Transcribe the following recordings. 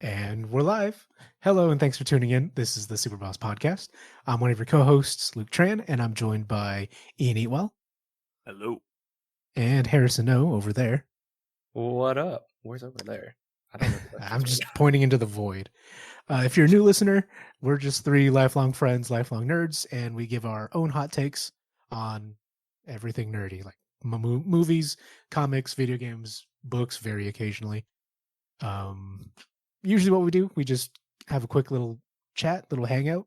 And we're live. Hello, and thanks for tuning in. This is the SuperBoss Podcast. I'm one of your co-hosts, Luc Tran, and I'm joined by Ian Eatwell Hello. and Harrison Ngo over there. What up? Where's over there? I don't know. I'm just pointing into the void. If you're a new listener, we're just three lifelong friends, lifelong nerds, and we give our own hot takes on everything nerdy, like movies, comics, video games, books, very occasionally. Usually what we do, we just have a quick little chat, little hangout,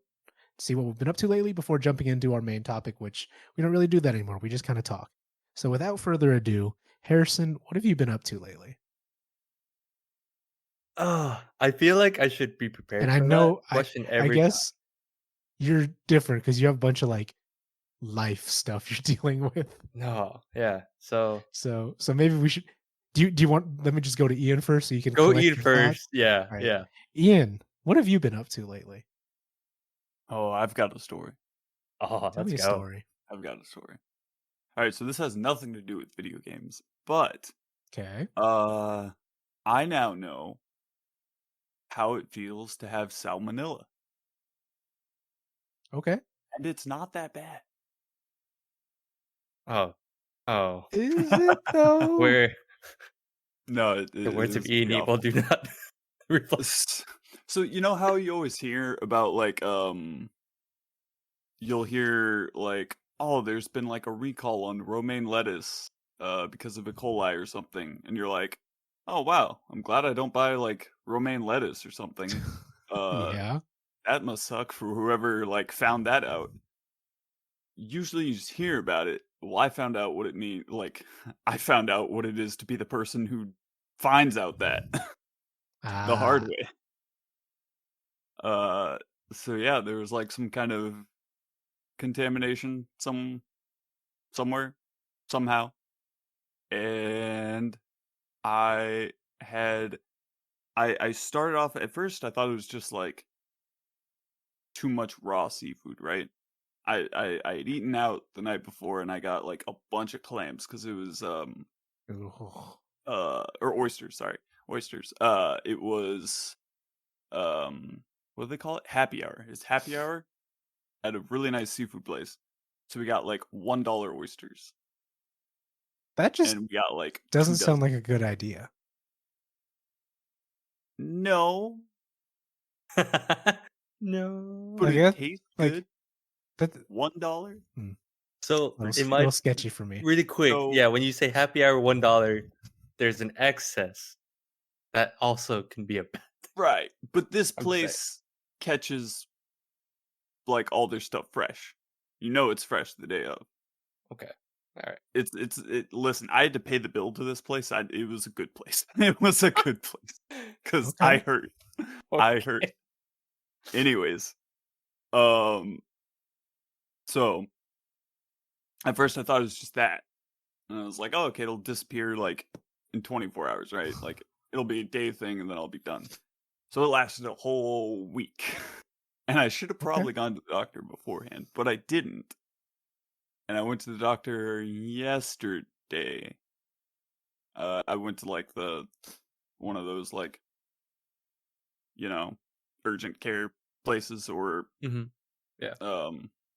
see what we've been up to lately before jumping into our main topic, which we don't really do that anymore. We just kind of talk. So without further ado, Harrison, what have you been up to lately? I feel like I should be prepared And for I know, that question I every guess you're different because you have a bunch of like life stuff you're dealing with. time. No, yeah. So maybe we should. Do you want? Let me just go to Ian first, so you can go collect Ian your first. thoughts. Yeah, Right. yeah. Ian, what have you been up to lately? Oh, I've got a story. Oh, Tell me let's a go. story. I've got a story. All right, so this has nothing to do with video games, but Okay. I now know how it feels to have salmonella, Okay. and it's not that bad. Oh. Is it though? Where No, the words of it's Ian pretty Eatwell awful. do not reflect. So you know how you always hear about like you'll hear like, oh, there's been like a recall on romaine lettuce because of E. coli or something, and you're like, oh wow, I'm glad I don't buy like romaine lettuce or something. Yeah. That must suck for whoever like found that out. Usually you just hear about it. Well, I found out what it means. Like, I found out what it is to be the person who finds out that the hard way. So yeah, there was like some kind of contamination somewhere, somehow, and I started off at first. I thought it was just like too much raw seafood, right? I had eaten out the night before, and I got like a bunch of clams because it was Ugh. or oysters, sorry, oysters. It was what do they call it? Happy hour. It's happy hour at a really nice seafood place. So we got like $1 oysters, That just and we got like doesn't 2 sound dozen. like a good idea. No, No. but I it guess, tastes like, good. That $1. So a in little my sketchy for me. really quick, So- yeah, when you say happy hour $1, there's an excess that also can be a bad thing. Right, but this I'm place catches like all their stuff fresh. You know it's fresh the day of. Okay. All right. It. Listen, I had to pay the bill to this place. It was a good place. It was a good place because Okay. I hurt. I Okay. hurt. Anyways, so at first I thought it was just that, and I was like, oh, okay, it'll disappear like in 24 hours, right? Like it'll be a day thing, and then I'll be done. So it lasted a whole week, and I should have probably gone to the doctor beforehand, but I didn't. And I went to the doctor yesterday. I went to like one of those like, urgent care places or Mhm. Yeah.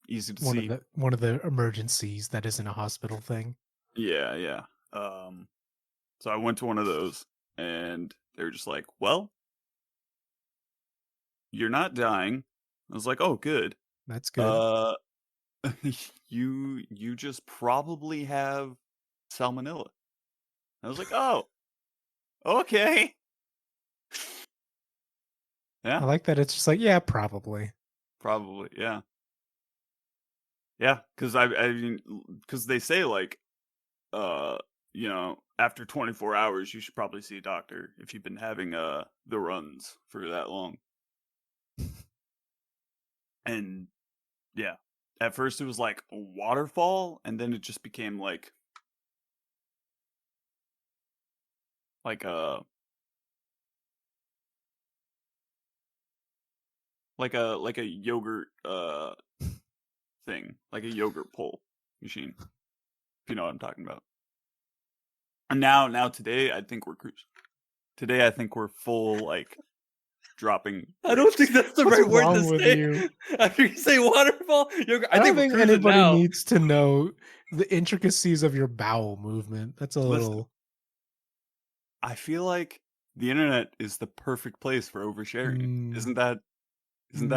easy to One see. of the emergencies that isn't a hospital thing. Yeah. So I went to one of those, and they were just like, well, you're not dying. I was like, oh, good. That's good. You just probably have salmonella. I was like, oh, okay. Yeah, I like that it's just like, yeah, probably. probably, yeah. Yeah, because I mean, because they say like, after 24 hours, you should probably see a doctor if you've been having the runs for that long. And yeah, at first it was like a waterfall, and then it just became like a yogurt thing, like a yogurt pull machine, if you know what I'm talking about. And now today I think we're full like dropping. I don't think that's the What's right word wrong to with say. you? After you say waterfall, I don't think we're think cruising anybody now. needs to know the intricacies of your bowel movement. That's a Listen. little. I feel like the internet is the perfect place for oversharing. Isn't that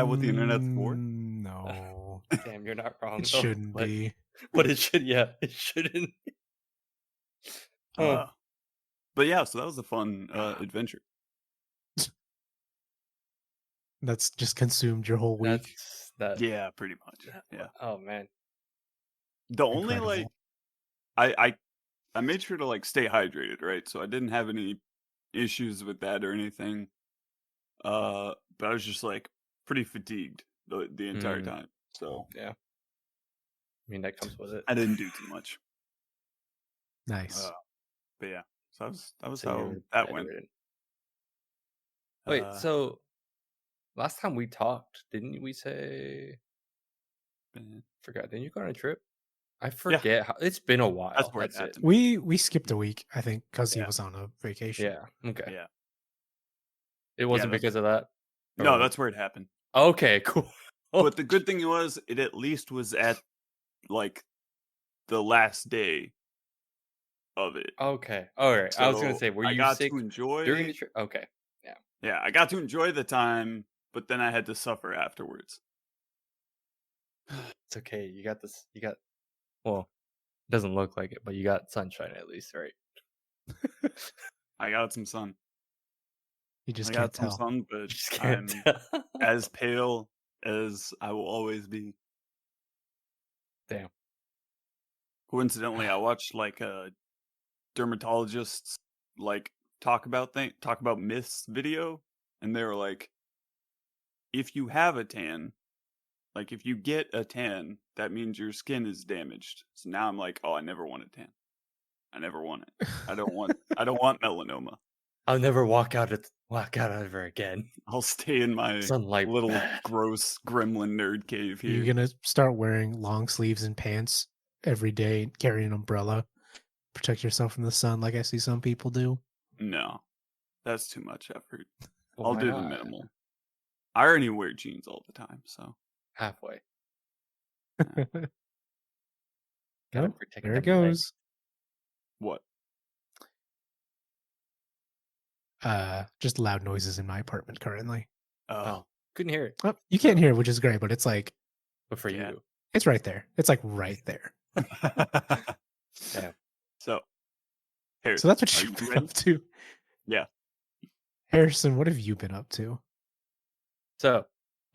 what the internet's for? No, Damn, you're not wrong. it though, shouldn't be. But it should. Yeah, it shouldn't. But yeah, so that was a fun adventure. That's just consumed your whole week. Yeah, pretty much. Yeah. Oh man. The only Incredible. I made sure to like stay hydrated, right? So I didn't have any issues with that or anything. But I was just like pretty fatigued the entire time. So yeah. I mean, that comes with it. I didn't do too much. Nice. But yeah, so that was how that went. Wait, so last time we talked, didn't we say? Forgot. Didn't you go on a trip? I forget. How, it's been a while. That's where it happened. We skipped a week, I think, because he was on a vacation. Yeah. Okay. Yeah. It wasn't because of that. No, that's where it happened. Okay, cool. But the good thing was, it at least was at like the last day of it. Okay. All right. So I was gonna say, were you sick to enjoy during the trip? Okay. Yeah. Yeah, I got to enjoy the time, but then I had to suffer afterwards. It's okay. You got this. Well, it doesn't look like it, but you got sunshine at least, right? I got some sun. You just I can't got some tell. sun, but Just can't I'm tell. as pale as I will always be. Damn. Coincidentally, I watched like a dermatologist's like talk about myths video, and they were like, if you have a tan, like if you get a tan, that means your skin is damaged. So now I'm like, oh, I never want a tan. I never want it. I don't want melanoma. I'll never walk out ever again. I'll stay in my Sunlight little bad. gross gremlin nerd cave here. You're gonna start wearing long sleeves and pants every day, and carry an umbrella, protect yourself from the sun, like I see some people do. No, that's too much effort. Well, I'll why do the not? minimal. I already wear jeans all the time, so Halfway. Nope, protect there it them legs. goes. what? Just loud noises in my apartment currently. Oh, couldn't hear it. Oh, you can't hear it, which is great, but it's like But for Yeah. you. it's right there. It's like right there. Yeah. So, Harrison, So that's what are you've you been ready? up to. Yeah. Harrison, what have you been up to? So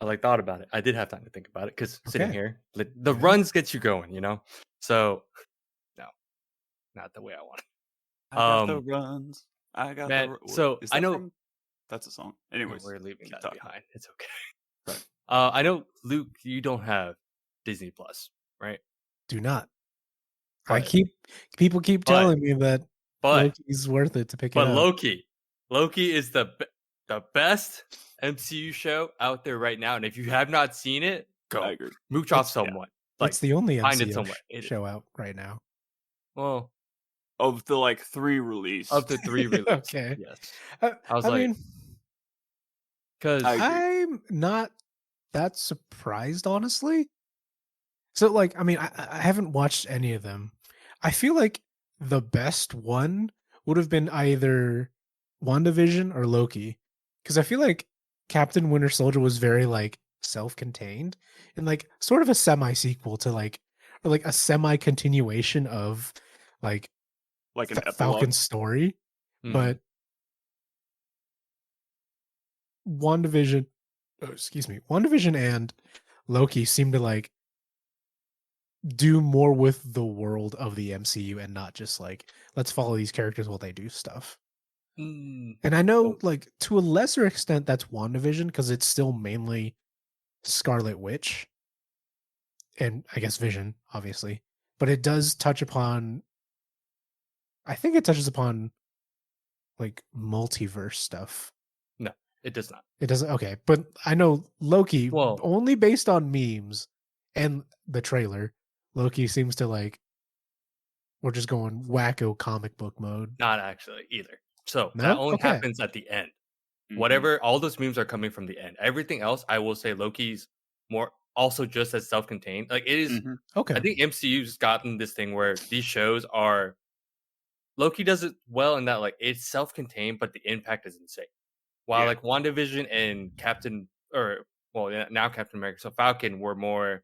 I thought about it. I did have time to think about it because sitting Okay. here, the runs get you going, you know? So no, not the way I want it. I got the runs. I got man, the so Is I that know- from- that's a song. Anyways, We're leaving keep that talking. behind. It's okay. Right. I know, Luke, you don't have Disney Plus, right? Do not. But- People keep but- telling me that But Loki's worth it to pick it but up. Loki is the best MCU show out there right now, and if you have not seen it, I go agree. mooch off It's- someone. It's the only find it MCU somewhere. It- show out right now. Well, Of the like 3 released. of the 3 releases, Okay. yes. I was like, mean, Because I agree. I'm not that surprised, honestly. So, like, I mean, I haven't watched any of them. I feel like the best one would have been either WandaVision or Loki, because I feel like Captain Winter Soldier was very like self-contained and like sort of a semi-sequel to like, or like a semi-continuation of like Like an epilogue. Falcon's story, but WandaVision and Loki seem to like do more with the world of the MCU and not just like let's follow these characters while they do stuff. And I know like to a lesser extent that's WandaVision because it's still mainly Scarlet Witch and I guess Vision, obviously. But it does touch upon I think it touches upon like multiverse stuff. No, it does not. It doesn't. Okay, but I know Loki. Well- only based on memes and the trailer, Loki seems to like. We're just going wacko comic book mode. Not actually either. So No? that only Okay. happens at the end. Whatever, all those memes are coming from the end. Everything else, I will say, Loki's more also just as self-contained. Like it is. Okay. I think MCU's gotten this thing where these shows are. Loki does it well in that like it's self-contained, but the impact is insane. While like WandaVision and now Captain America, so Falcon were more.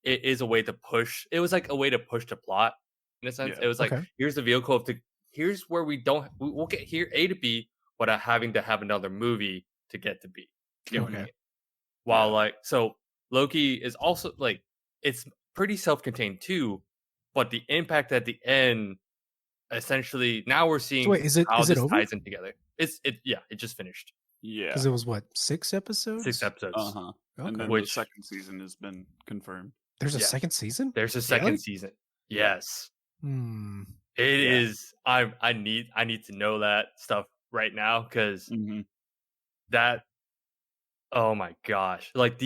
It is a way to push. It was like a way to push the plot in a sense. Yeah. It was like here's the vehicle of here's where we'll get here A to B without having to have another movie to get to B. While like so Loki is also like it's pretty self-contained too, but the impact at the end essentially now we're seeing So wait, is it over? Ties in together. It just finished. Yeah. Because it was what, 6 episodes? 6 episodes. Okay. And then the second season has been confirmed. There's a second season? There's a second season. Yes. It is. I need to know that stuff right now because that. Oh my gosh! Like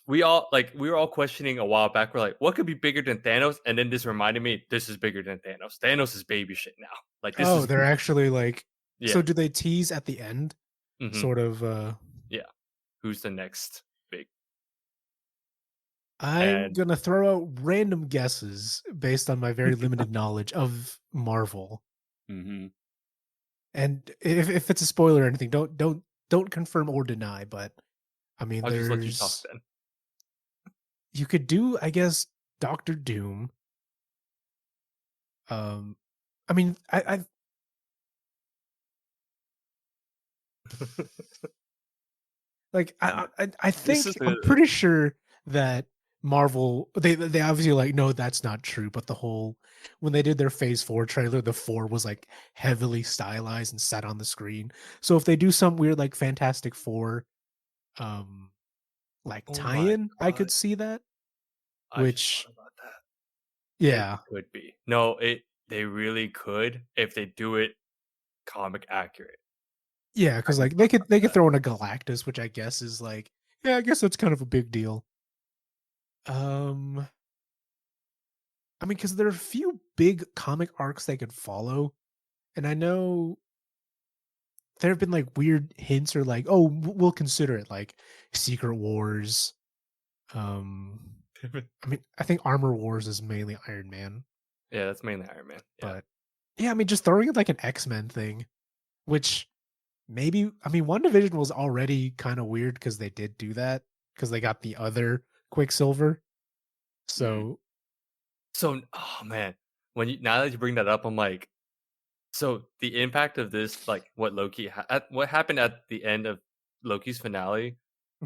we were all questioning a while back. We're like, what could be bigger than Thanos? And then this reminded me, this is bigger than Thanos. Thanos is baby shit now. Like this. Oh, they're actually like. Yeah. So do they tease at the end? Sort of. Yeah. Who's the next big? I'm gonna throw out random guesses based on my very limited knowledge of Marvel. And if it's a spoiler or anything, don't confirm or deny. But I mean, I'll just let you talk then. You could do, I guess, Doctor Doom. I mean, I like I think I'm pretty sure that Marvel they obviously like, no, that's not true, but the whole when they did their Phase 4 trailer, the 4 was like heavily stylized and sat on the screen. So if they do some weird like Fantastic Four like tie-in, I could see that. Which about that. Yeah. It could be. No, they really could if they do it comic accurate. Yeah, because like they could throw in a Galactus, which I guess is like, yeah, I guess that's kind of a big deal. I mean, because there are a few big comic arcs they could follow, and I know there have been like weird hints or like, oh, we'll consider it like Secret Wars. I mean, I think Armor Wars is mainly Iron Man. Yeah, that's mainly Iron Man. Yeah. But yeah, I mean, just throwing it like an X-Men thing, which maybe, I mean, WandaVision was already kind of weird because they did do that because they got the other Quicksilver. So oh man, now that you bring that up, I'm like, so the impact of this, like what what happened at the end of Loki's finale,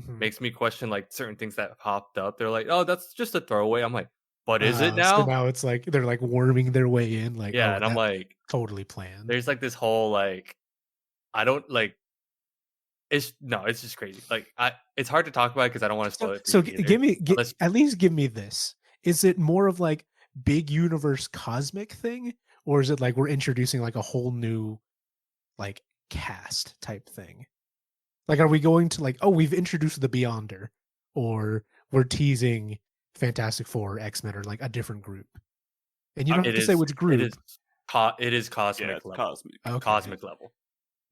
makes me question like certain things that popped up. They're like, oh, that's just a throwaway. I'm like, but is it now? So now it's like they're like worming their way in, like, yeah, oh, and I'm like, totally planned. There's like this whole like, I don't like. It's just crazy. Like it's hard to talk about because I don't want to spoil it. So at least give me this. Is it more of like big universe cosmic thing, or is it like we're introducing like a whole new like cast type thing? Like, are we going to like, oh, we've introduced the Beyonder, or we're teasing Fantastic Four, X-Men, or like a different group? And you don't have to say which group. It is cosmic level. Cosmic. Okay. Cosmic level.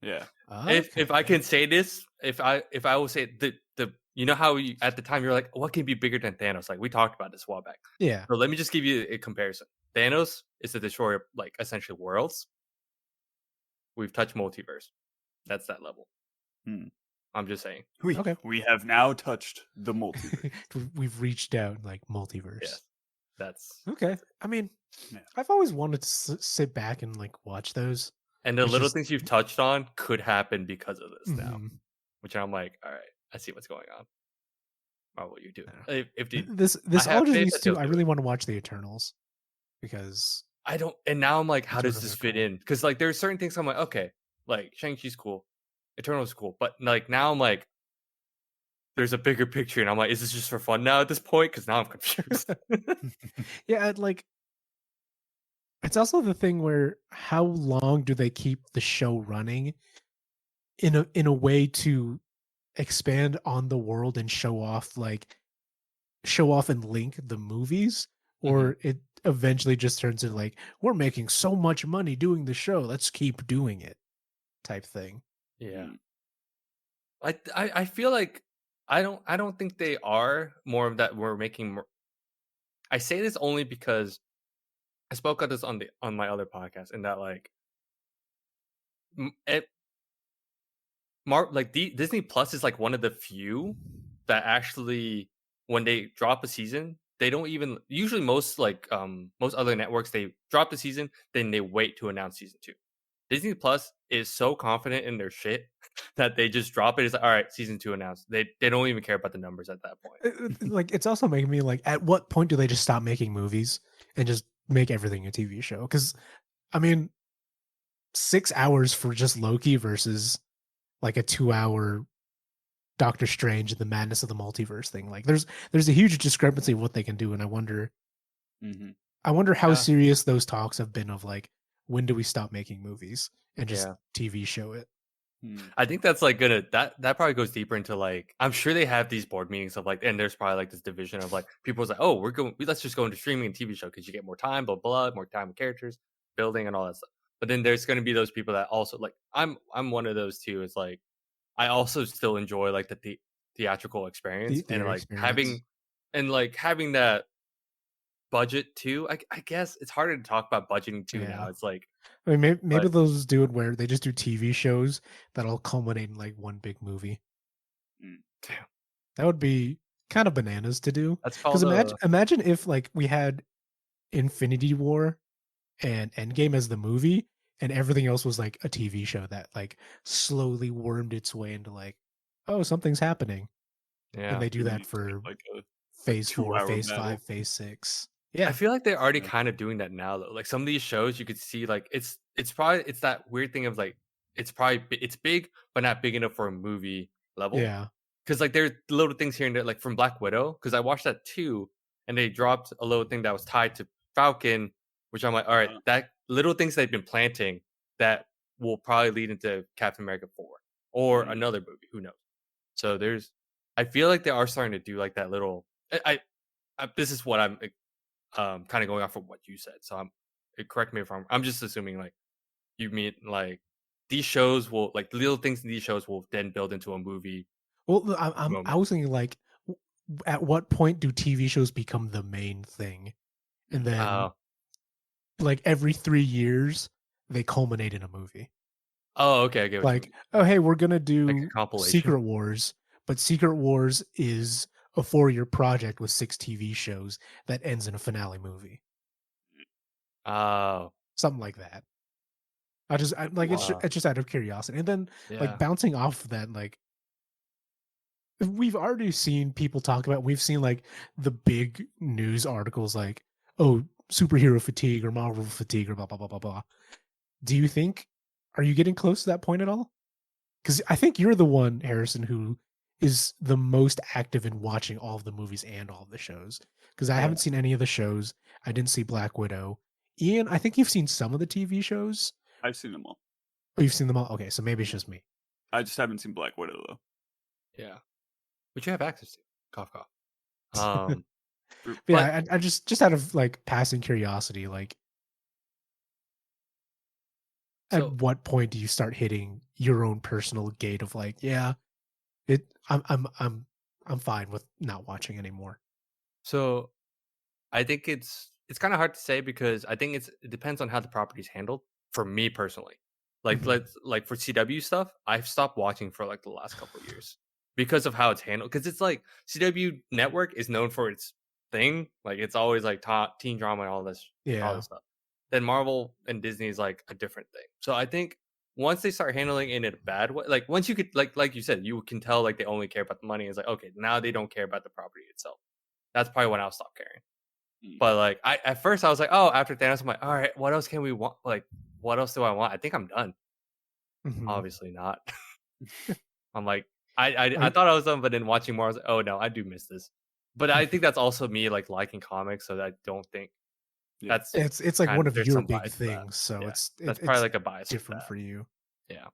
Yeah. If I can say this, if I will say the you know how at the time you're like, what can be bigger than Thanos? Like we talked about this a while back. Yeah. So let me just give you a comparison. Thanos is the destroyer of like essentially worlds. We've touched multiverse. That's that level. I'm just saying. We have now touched the multiverse. We've reached out like multiverse. Yes. That's okay. I mean, I've always wanted to sit back and like watch those. And the little things you've touched on could happen because of this now. Which I'm like, all right, I see what's going on. Or what you do. This all just leads to I really want to watch the Eternals because I don't. And now I'm like, how does this fit in? Because like there's certain things I'm like, okay, like Shang-Chi's cool, Eternals cool, but like now I'm like, there's a bigger picture, and I'm like, is this just for fun now at this point? Because now I'm confused. Yeah, like. It's also the thing where how long do they keep the show running in a way to expand on the world and show off and link the movies, or it eventually just turns into like, we're making so much money doing the show, let's keep doing it type thing. Yeah. I feel like I don't think they are more of that. We're making more. I say this only because I spoke about this on my other podcast, and that like it Disney Plus is like one of the few that actually, when they drop a season, they don't even usually most other networks, they drop the season, then they wait to announce season 2. Disney Plus is so confident in their shit that they just drop it. It's like, all right, season 2 announced. They don't even care about the numbers at that point. Like, it's also making me like, at what point do they just stop making movies and just make everything a TV show? Because I mean, 6 hours for just Loki versus like a 2-hour Doctor Strange and the Madness of the Multiverse thing. Like, there's a huge discrepancy of what they can do, and I wonder how serious those talks have been of like, when do we stop making movies and just TV show it? I think that's like that probably goes deeper into like, I'm sure they have these board meetings of like, and there's probably like this division of like, people's like, oh, let's just go into streaming and TV show because you get more time, blah blah, more time with characters, building and all that stuff. But then there's going to be those people that also like, I'm one of those too. It's like, I also still enjoy like the theatrical experience and like having that budget too. I guess it's harder to talk about budgeting too now. It's like, I mean, maybe those do it where they just do TV shows that'll culminate in like one big movie. Damn. That would be kind of bananas to do. That's called imagine if like we had Infinity War and Endgame as the movie, and everything else was like a TV show that like slowly wormed its way into like, oh, something's happening. Yeah. And they do that for like phase 4, phase 5, phase 6. Yeah. I feel like they're already kind of doing that now though. Like some of these shows you could see like it's that weird thing of like, it's big, but not big enough for a movie level. Yeah. Because like there's little things here and there, like from Black Widow, because I watched that too, and they dropped a little thing that was tied to Falcon, which I'm like, all right, that little things they've been planting that will probably lead into Captain America 4 or another movie, who knows? So I feel like they are starting to do like that little. This is what I'm kind of going off of what you said. So correct me if I'm just assuming like you mean like these shows will like little things in these shows will then build into a movie. Well, I was thinking like, at what point do TV shows become the main thing, and then like every 3 years they culminate in a movie. Oh, okay. I get what like, oh, hey, we're gonna do like Secret Wars, but Secret Wars is a 4-year project with 6 TV shows that ends in a finale movie. Oh, something like that. It's just out of curiosity, and then like bouncing off of that, like we've already seen people talk about. We've seen like the big news articles, like, oh, superhero fatigue or Marvel fatigue or blah blah blah blah blah. Do you think? Are you getting close to that point at all? Because I think you're the one, Harrison, who is the most active in watching all of the movies and all of the shows. Because I haven't seen any of the shows. I didn't see Black Widow. Ian, I think you've seen some of the TV shows. I've seen them all. Oh, you've seen them all? Okay, so maybe it's just me. I just haven't seen Black Widow, though. Yeah. Which you have access to. Cough, cough. Yeah, I just out of like passing curiosity, like, at what point do you start hitting your own personal gate of like, yeah, I'm fine with not watching anymore? So I think it's kind of hard to say because I think it depends on how the property is handled. For me personally, like like for CW stuff, I've stopped watching for like the last couple of years because of how it's handled. Because it's like CW network is known for its thing, like it's always like teen drama and all this stuff. Then Marvel and Disney is like a different thing. So I think once they start handling it in a bad way, like once you could like you said, you can tell like they only care about the money. It's like, okay, now they don't care about the property itself. That's probably when I'll stop caring. But like at first I was like, oh, after Thanos, I'm like, all right, what else can we want? Like, what else do I want? I think I'm done. Obviously not. I'm like, I thought I was done, but then watching more, I was like, oh no, I do miss this. But I think that's also me like liking comics, so I don't think that's it's like one of your big things. So that's probably like a bias different for you. Yeah. I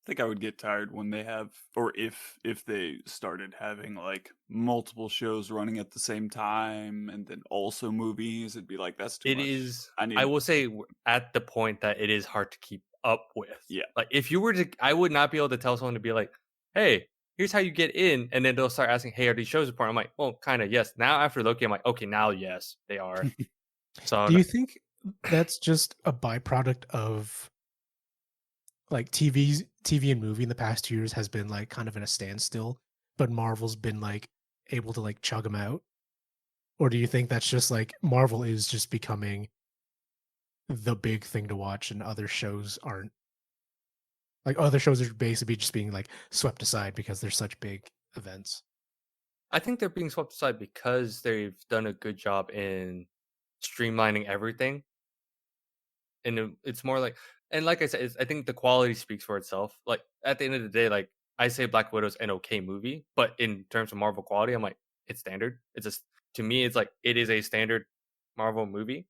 think I would get tired when they have, or if they started having like multiple shows running at the same time and then also movies. It'd be like, that's too much. I will say at the point that it is hard to keep up with. Yeah. Like if you were to, I would not be able to tell someone to be like, hey, here's how you get in, and then they'll start asking, hey, are these shows important? I'm like, well, kind of, yes. Now after Loki, I'm like, okay, now yes, they are. So do you think that's just a byproduct of like TV and movie in the past 2 years has been like kind of in a standstill, but Marvel's been like able to like chug them out? Or do you think that's just like Marvel is just becoming the big thing to watch and other shows aren't? Like other shows are basically just being like swept aside because they're such big events. I think they're being swept aside because they've done a good job in streamlining everything. And it's more like, and like I said, I think the quality speaks for itself. Like at the end of the day, like I say Black Widow's an okay movie, but in terms of Marvel quality, I'm like, it's standard. It's just, to me, it's like, it is a standard Marvel movie.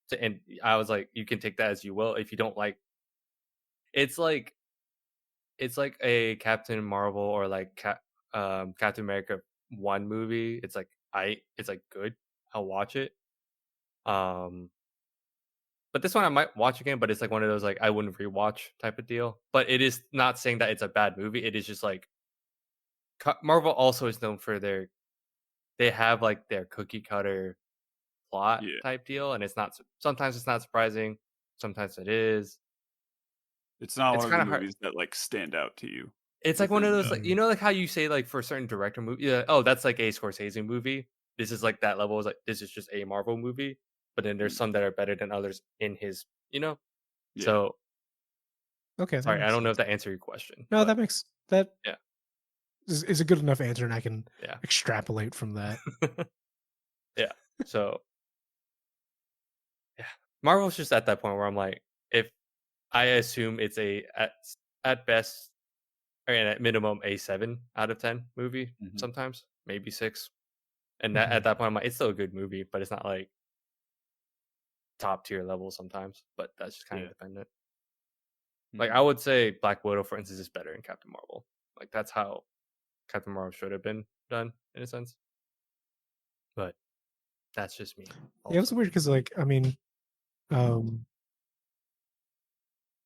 So, and I was like, you can take that as you will. If you don't like, it's like a Captain Marvel or like Captain America 1 movie. It's like, it's like good. I'll watch it. But this one I might watch again, but it's like one of those like I wouldn't rewatch type of deal. But it is not saying that it's a bad movie. It is just like Marvel also is known for they have like their cookie cutter plot type deal, and it's not, sometimes it's not surprising, sometimes it is. It's not one of the movies that like stand out to you. It's like one of those like, you know, like how you say like for a certain director movie, yeah, oh, that's like a Scorsese movie. This is like that level. Is like this is just a Marvel movie. But then there's some that are better than others in his, you know? Yeah. So, okay. Sorry, I don't know if that answered your question. No, that makes, that yeah is a good enough answer, and I can extrapolate from that. Yeah. So, yeah. Marvel's just at that point where I'm like, if I assume it's at best, or at minimum, a 7 out of 10 movie, sometimes, maybe 6. And that at that point, I'm like, it's still a good movie, but it's not like top tier level sometimes, but that's just kind of dependent. Like I would say Black Widow, for instance, is better than Captain Marvel. Like that's how Captain Marvel should have been done in a sense. But that's just me. Also. Yeah, it's weird because like I mean,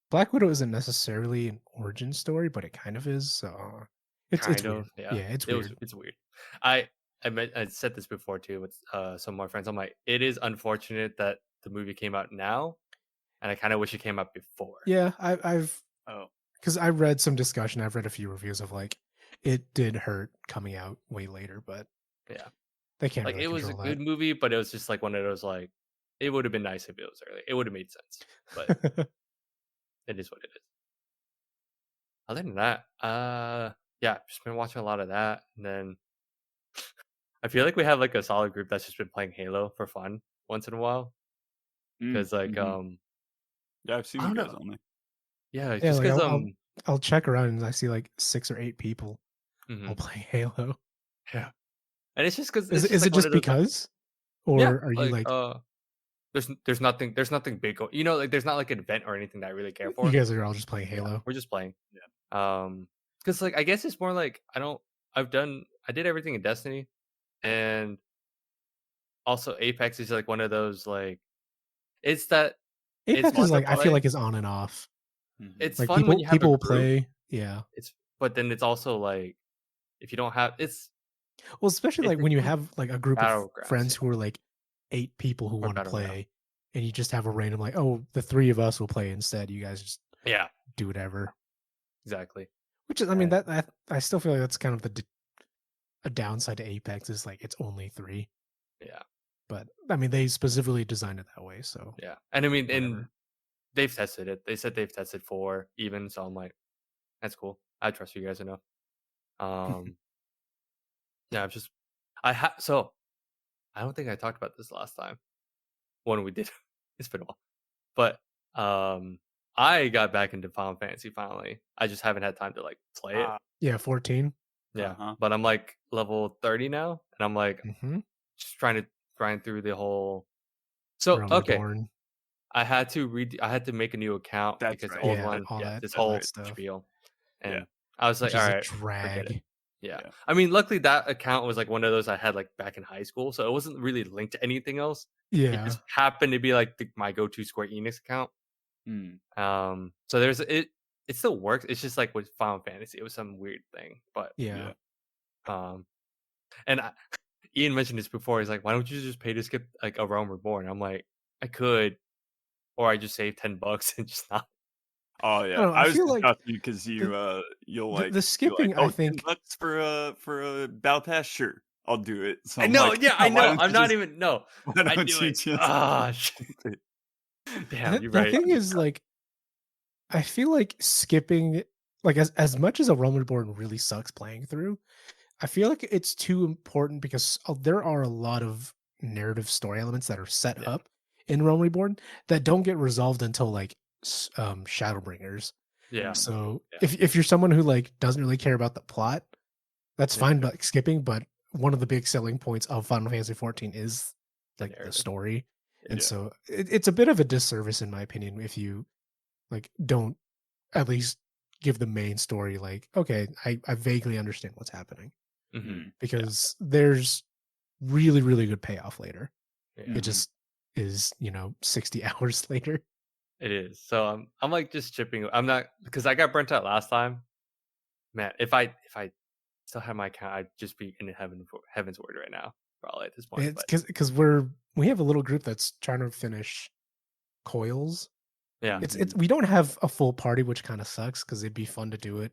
Black Widow isn't necessarily an origin story, but it kind of is. It's weird. Yeah, it's weird. It's weird. I said this before too with some of my friends. I'm like, it is unfortunate that the movie came out now, and I kind of wish it came out before. Yeah, because I read some discussion. I've read a few reviews of like it did hurt coming out way later, but yeah, they can't. Like really it was a good movie, but it was just like one of those like it would have been nice if it was early. It would have made sense, but it is what it is. Other than that, yeah, just been watching a lot of that, and then I feel like we have like a solid group that's just been playing Halo for fun once in a while. Because like yeah, I've seen you guys on there. Yeah, just because like, I'll check around and I see like 6 or 8 people all playing Halo. Yeah, and it's just because is it just because, or are you like there's nothing big you know, like there's not like an event or anything that I really care for. You guys are all just playing Halo. Yeah, we're just playing. Because like I guess it's more like I did everything in Destiny, and also Apex is like one of those like it's that Apex is like I feel like is on and off. It's like fun when you have people a will play. Yeah, but then it's also like if you don't have well, especially like when you have like a group of friends who are like 8 people who want to play, and you just have a random like, oh, the 3 of us will play instead. You guys just do whatever. Exactly. Which is, I mean, that I still feel like that's kind of a downside to Apex is like it's only 3. Yeah. But I mean, they specifically designed it that way, so yeah. And I mean, and they've tested it. They said they've tested 4 even, so I'm like, that's cool. I trust you guys enough. Yeah, so I don't think I talked about this last time when we did. It's been a while, but I got back into Final Fantasy finally. I just haven't had time to like play it. Yeah, 14. Yeah, but I'm like level 30 now, and I'm like just trying to grind through the whole. So okay, I had to make a new account because the old one, this whole spiel, and I was like, all right, drag. Yeah. I mean, luckily that account was like one of those I had like back in high school, so it wasn't really linked to anything else. Yeah, it just happened to be like my go-to Square Enix account. So there's it. It still works. It's just like with Final Fantasy, it was some weird thing. But Yeah. And Ian mentioned this before. He's like, "Why don't you just pay to skip like a Realm Reborn?" I'm like, I could, or I just save $10 and just not. Oh yeah, I was feel just like talking because you'll the skipping. oh, I think $10 for a battle pass. Sure, I'll do it. So I I'm know. like, Yeah, I why know. don't I'm you not just even. No, why I don't do you it. just Ah, skip it? damn, you're the right. thing is, like, I feel like skipping, like, as much as a Realm Reborn really sucks playing through, I feel like it's too important because there are a lot of narrative story elements that are set up in Realm Reborn that don't get resolved until like Shadowbringers. Yeah. So if you're someone who like doesn't really care about the plot, that's fine, like skipping. But one of the big selling points of Final Fantasy 14 is like the story, and so it's a bit of a disservice in my opinion if you like don't at least give the main story like, okay, I vaguely understand what's happening. Because there's really, really good payoff later. It just is, 60 hours later. It is. So I'm like just chipping. I'm not, because I got burnt out last time. Man, if I still had my account, I'd just be in Heaven's Word right now, probably at this point. It's because we have a little group that's trying to finish Coils. Yeah. It's we don't have a full party, which kind of sucks because it'd be fun to do it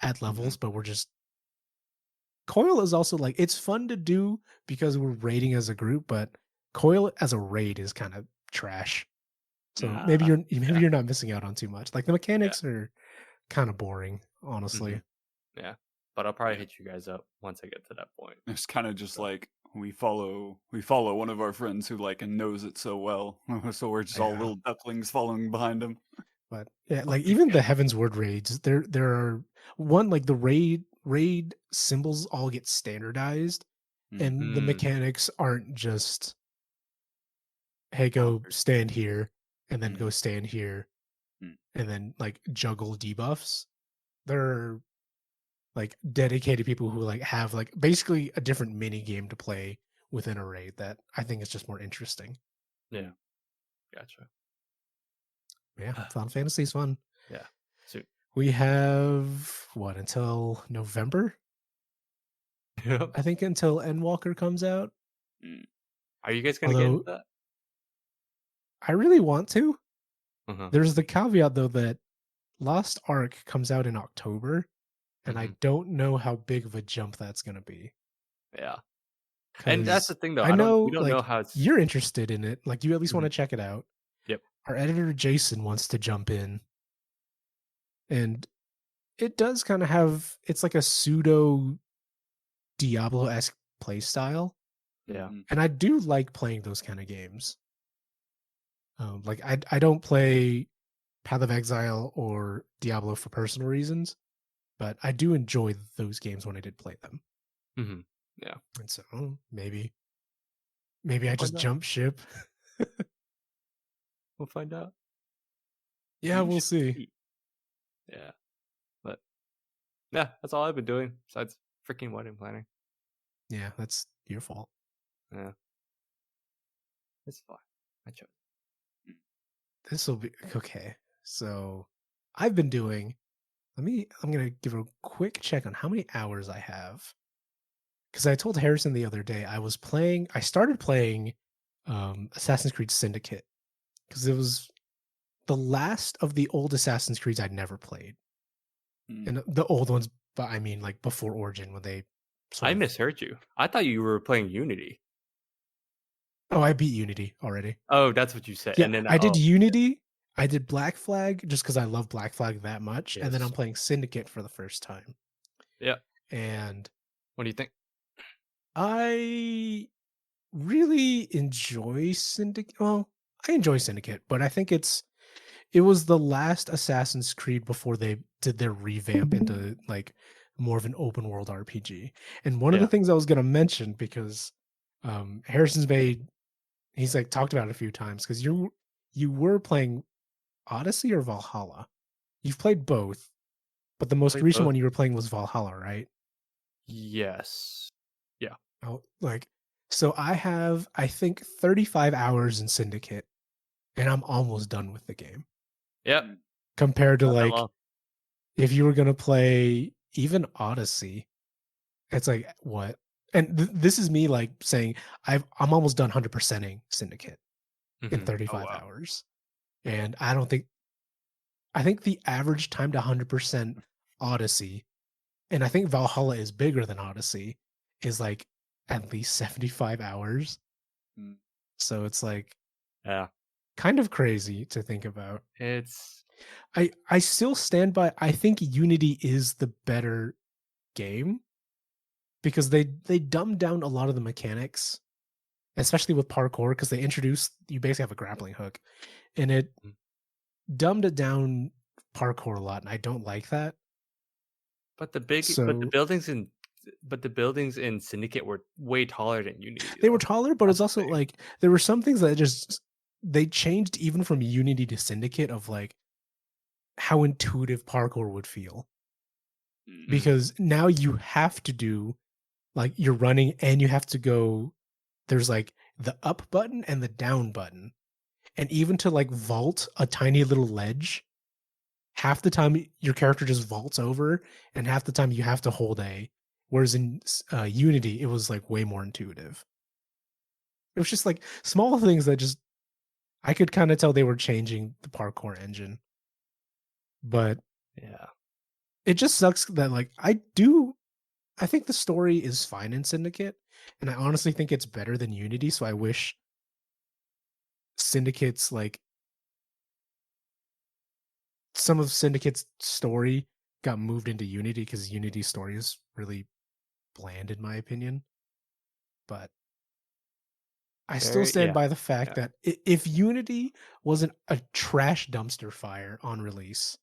at levels, but we're just Coil is also like it's fun to do because we're raiding as a group, but Coil as a raid is kind of trash. So maybe you're not missing out on too much. Like the mechanics are kind of boring, honestly. Yeah, but I'll probably hit you guys up once I get to that point. It's kind of just like we follow one of our friends who like knows it so well, so we're just all little ducklings following behind him. But yeah, like even the Heaven's Word raids, there are one like the raid symbols all get standardized, and the mechanics aren't just hey go stand here and then go stand here and then like juggle debuffs. There are like dedicated people who like have like basically a different mini game to play within a raid that I think is just more interesting. Yeah, gotcha. Yeah, Final Fantasy is fun. Yeah, sweet. We have what until November? I think until Endwalker comes out. Are you guys gonna get into that? I really want to. There's the caveat though that Lost Ark comes out in October, and I don't know how big of a jump that's gonna be. Yeah, and that's the thing though. I know we don't like, know how it's. You're interested in it. Like you at least want to check it out. Yep. Our editor Jason wants to jump in, and it does kind of have. It's like a pseudo Diablo-esque play style. Yeah, and I do like playing those kind of games. Like I don't play Path of Exile or Diablo for personal reasons, but I do enjoy those games when I did play them. Yeah, and so maybe I just jump ship. We'll find out. Yeah, we'll see. Yeah, but yeah, that's all I've been doing besides freaking wedding planning. Yeah, that's your fault. Yeah, it's fine. I chose. This will be okay. So I've been doing. I'm gonna give a quick check on how many hours I have. Because I told Harrison the other day I started playing Assassin's Creed Syndicate because it was the last of the old Assassin's Creeds I'd never played. And the old ones, but I mean like before Origin when they I misheard you. I thought you were playing Unity. Oh, I beat Unity already. Oh, that's what you said. Yeah, and then I did Unity. I did Black Flag just because I love Black Flag that much. Yes. And then I'm playing Syndicate for the first time. Yeah. And what do you think? I really enjoy Syndicate. Well, I enjoy Syndicate, but I think it was the last Assassin's Creed before they did their revamp into like more of an open world RPG. And one of the things I was going to mention because Harrison's he's like talked about it a few times because you were playing Odyssey or Valhalla. You've played both, but the most recent one you were playing was Valhalla, right? Yes. Yeah. Oh, so I have I think 35 hours in Syndicate, and I'm almost done with the game. Yep. Compared to like if you were gonna play even Odyssey, it's like what? And this is me like saying I'm almost done 100%ing Syndicate in 35 hours, and I think the average time to 100% Odyssey, and I think Valhalla is bigger than Odyssey, is like at least 75 hours. So it's like, kind of crazy to think about. I still stand by, I think Unity is the better game because they dumbed down a lot of the mechanics, especially with parkour, because they introduced, you basically have a grappling hook, and it dumbed it down parkour a lot, and I don't like that. But the buildings in Syndicate were way taller than Unity. They were taller, but it's also like there were some things that just they changed even from Unity to Syndicate of like how intuitive parkour would feel. Because now you have to do like you're running and you have to go, there's like the up button and the down button. And even to like vault a tiny little ledge, half the time your character just vaults over, and half the time you have to hold A. Whereas in Unity, it was like way more intuitive. It was just like small things that just, I could kind of tell they were changing the parkour engine. But yeah, it just sucks that like I think the story is fine in Syndicate, and I honestly think it's better than Unity, so I wish Syndicate's like some of Syndicate's story got moved into Unity, because Unity's story is really bland in my opinion. But I still stand by the fact that if Unity wasn't a trash dumpster fire on release,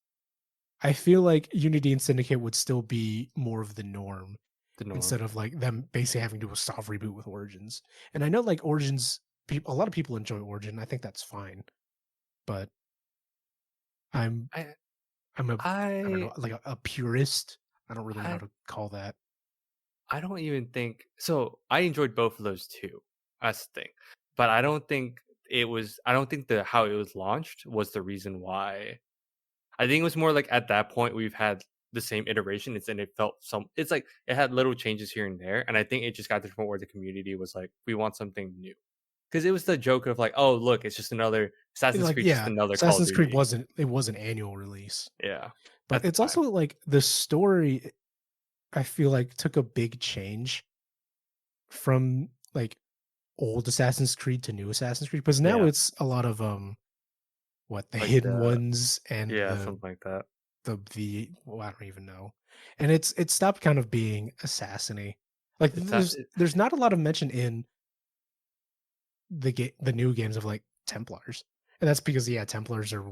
I feel like Unity and Syndicate would still be more of the norm. Instead of like them basically having to do a soft reboot with Origins. And I know like Origins, a lot of people enjoy Origin. I think that's fine, but I don't know, like a purist. I don't really know how to call that. I don't even think so. I enjoyed both of those too. That's the thing, but I don't think how it was launched was the reason why. I think it was more like at that point we've had the same iteration, and it felt it's like it had little changes here and there, and I think it just got to the point where the community was like, we want something new, because it was the joke of like, oh look, it's just another Assassin's Creed, just another Assassin's Creed was an annual release, but it's also like the story, I feel like took a big change from like old Assassin's Creed to new Assassin's Creed, because now it's a lot of the like hidden ones and something like that. Well, I don't even know. And it stopped kind of being assassin-y. Like there's not a lot of mention in the new games of like Templars. And that's because Templars are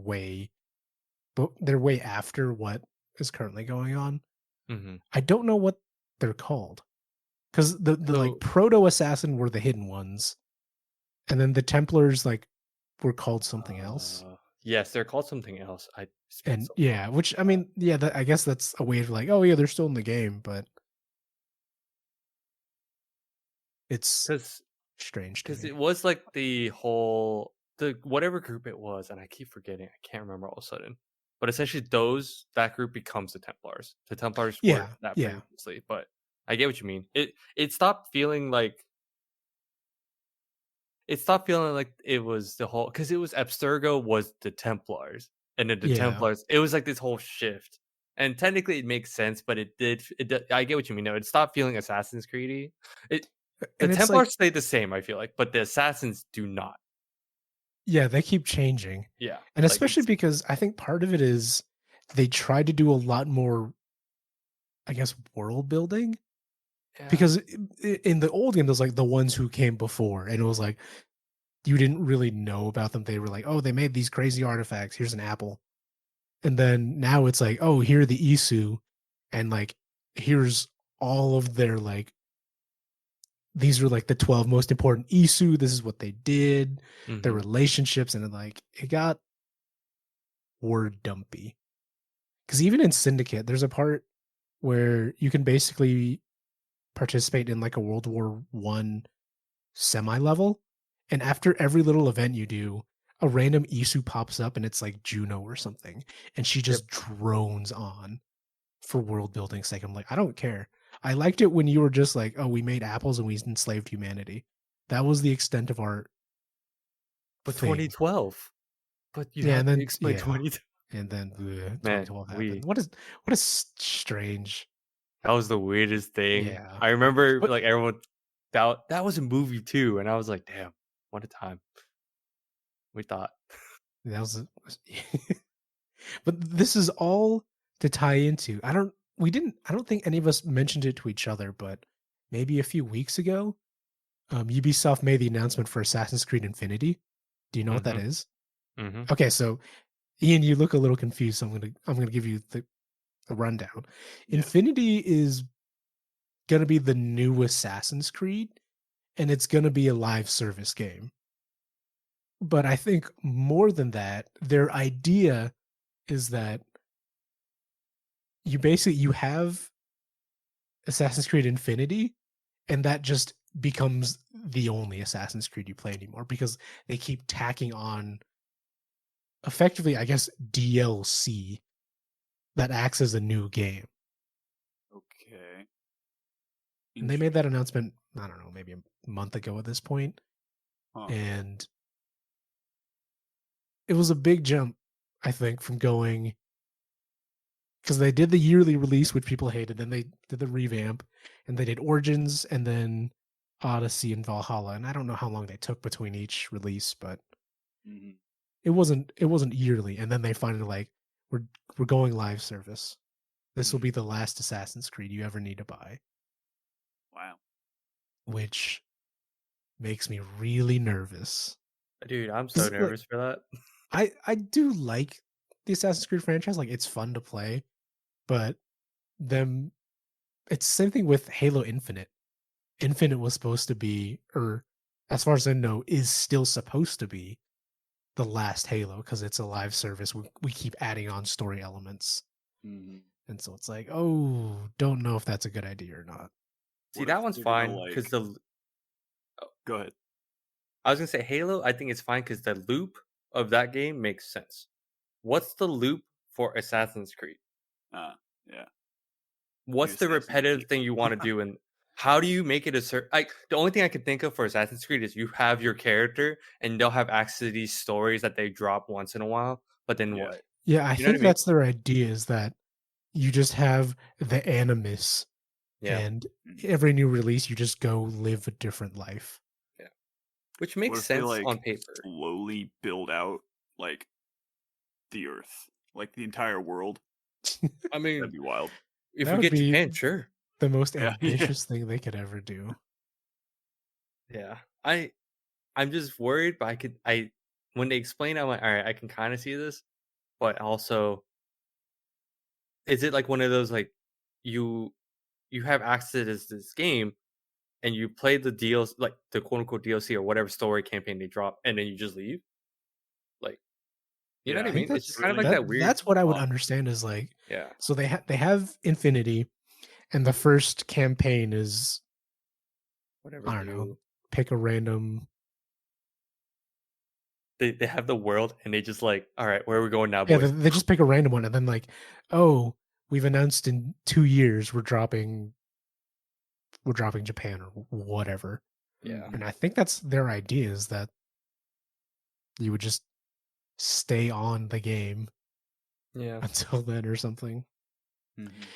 they're way after what is currently going on. I don't know what they're called. Because the like proto assassin were the hidden ones. And then the Templars like were called something else. Yes, they're called something else. Which I mean, I guess that's a way of like, oh yeah, they're still in the game, but it's strange because it was like the whatever group it was, and I keep forgetting. I can't remember all of a sudden. But essentially, that group becomes the Templars. The Templars were that previously, but I get what you mean. It stopped feeling like. It stopped feeling like it was the whole, because it was Abstergo was the Templars, and then the Templars. It was like this whole shift, and technically it makes sense, but it did. I get what you mean. No, it stopped feeling Assassin's Creed-y. The Templars stay the same, I feel like, but the Assassins do not. Yeah, they keep changing. Yeah, and especially because I think part of it is they tried to do a lot more, I guess, world building. Yeah. Because in the old game, there's like the ones who came before, and it was like you didn't really know about them. They were like, oh, they made these crazy artifacts. Here's an apple. And then now it's like, oh, here are the Isu, and like here's all of their like, these are like the 12 most important Isu. This is what they did, their relationships, and like it got word dumpy. Because even in Syndicate, there's a part where you can basically participate in like a World War I semi level, and after every little event you do, a random Isu pops up and it's like Juno or something, and she just drones on for world building's sake. I'm like, I don't care. I liked it when you were just like, oh, we made apples and we enslaved humanity. That was the extent of our. But thing. 2012. But you Yeah, have and to then explain 2012. and then Man, 2012 happened. What is strange. That was the weirdest thing. Yeah. I remember like everyone that was a movie too, and I was like, damn, what a time. We thought. That was but this is all to tie into. I don't think any of us mentioned it to each other, but maybe a few weeks ago, Ubisoft made the announcement for Assassin's Creed Infinity. Do you know what that is? Mm-hmm. Okay, so Ian, you look a little confused, so I'm gonna give you the rundown. Yeah. Infinity is gonna be the new Assassin's Creed, and it's gonna be a live service game. But I think more than that, their idea is that you have Assassin's Creed Infinity, and that just becomes the only Assassin's Creed you play anymore because they keep tacking on effectively, I guess, DLC that acts as a new game. Okay. And they made that announcement, I don't know, maybe a month ago at this point. Huh. And it was a big jump, I think, from going, because they did the yearly release, which people hated, then they did the revamp, and they did Origins, and then Odyssey and Valhalla. And I don't know how long they took between each release, but it wasn't yearly. And then they finally like, we're going live service. This will be the last Assassin's Creed you ever need to buy. Wow. Which makes me really nervous. Dude, I'm so nervous for that. I do like the Assassin's Creed franchise. Like, it's fun to play, but it's the same thing with Halo Infinite. Infinite was supposed to be, or as far as I know, is still supposed to be the last Halo because it's a live service. We keep adding on story elements. Mm-hmm. And so it's like, oh, don't know if that's a good idea or not. See, that one's fine because Go ahead. I was gonna say Halo. I think it's fine because the loop of that game makes sense. What's the loop for Assassin's Creed? Yeah. What's the repetitive thing you want to do, and how do you make it a certain? Like, the only thing I can think of for Assassin's Creed is you have your character, and they'll have access to these stories that they drop once in a while. But then what? Yeah, I think that's their idea, is that you just have the animus, and every new release you just go live a different life. Yeah, which makes sense on paper. Slowly build out like the Earth, like the entire world. I mean, that'd be wild. If we get Japan, sure. The most ambitious thing they could ever do. Yeah, I'm just worried, but when they explain, I'm like, all right, I can kind of see this, but also, is it like one of those like you have access to this game, and you play the DLC, like the quote unquote DLC or whatever story campaign they drop, and then you just leave? Like, you know what I mean? It's just kind of like that weird. That's what I would understand is like, yeah. So they have Infinity, and the first campaign is whatever. I don't know. Pick a random. They have the world, and they just like, all right, where are we going now, boys? Yeah, they just pick a random one, and then like, oh, we've announced in 2 years we're dropping Japan or whatever. Yeah, and I think that's their idea, is that you would just stay on the game, until then or something.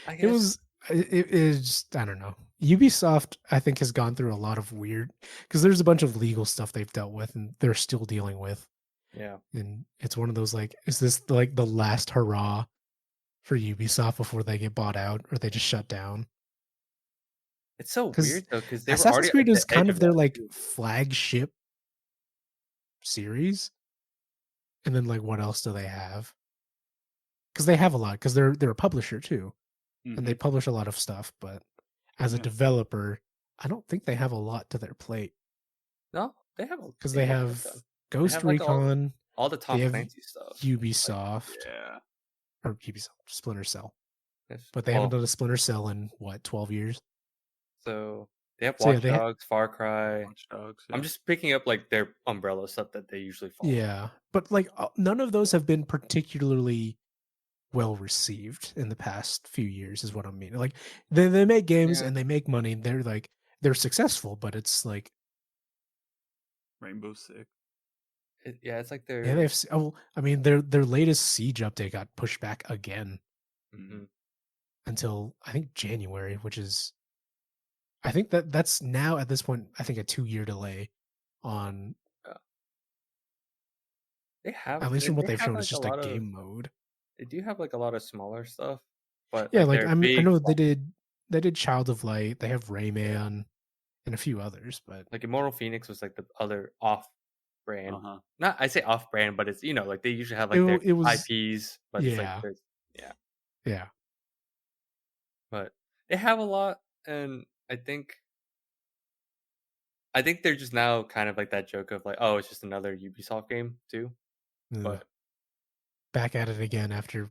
I guess. It is just, I don't know. Ubisoft, I think, has gone through a lot of weird, because there's a bunch of legal stuff they've dealt with and they're still dealing with. Yeah. And it's one of those like, is this like the last hurrah for Ubisoft before they get bought out or they just shut down? It's so weird though, because Assassin's Creed is kind of their like flagship series. And then like, what else do they have? Because they have a lot, because they're a publisher too. And they publish a lot of stuff, but as a developer, I don't think they have a lot to their plate. No, they have, because they have Ghost Recon, all the Tom Clancy stuff, Ubisoft, or Ubisoft, Splinter Cell. But they haven't done a Splinter Cell in what, 12 years? So They have So, Watch Dogs, Far Cry. Watch Dogs. I'm just picking up like their Umbrella stuff that they usually follow. Yeah, but like none of those have been particularly well received in the past few years, is what I mean. Like they make games and they make money. They're successful, but it's like Rainbow Six. It's like their they have. Oh, I mean their latest Siege update got pushed back again until I think January, which is I think that's now at this point I think a 2-year delay on. They have at least from what they've shown, like it's just a game mode. They do have like a lot of smaller stuff, but yeah, like I know they did Child of Light. They have Rayman and a few others, but like Immortal Phoenix was like the other off-brand. Not I say off-brand, but it's like they usually have like their IPs, but it's like yeah. But they have a lot, and I think they're just now kind of like that joke of like, oh, it's just another Ubisoft game too. But back at it again after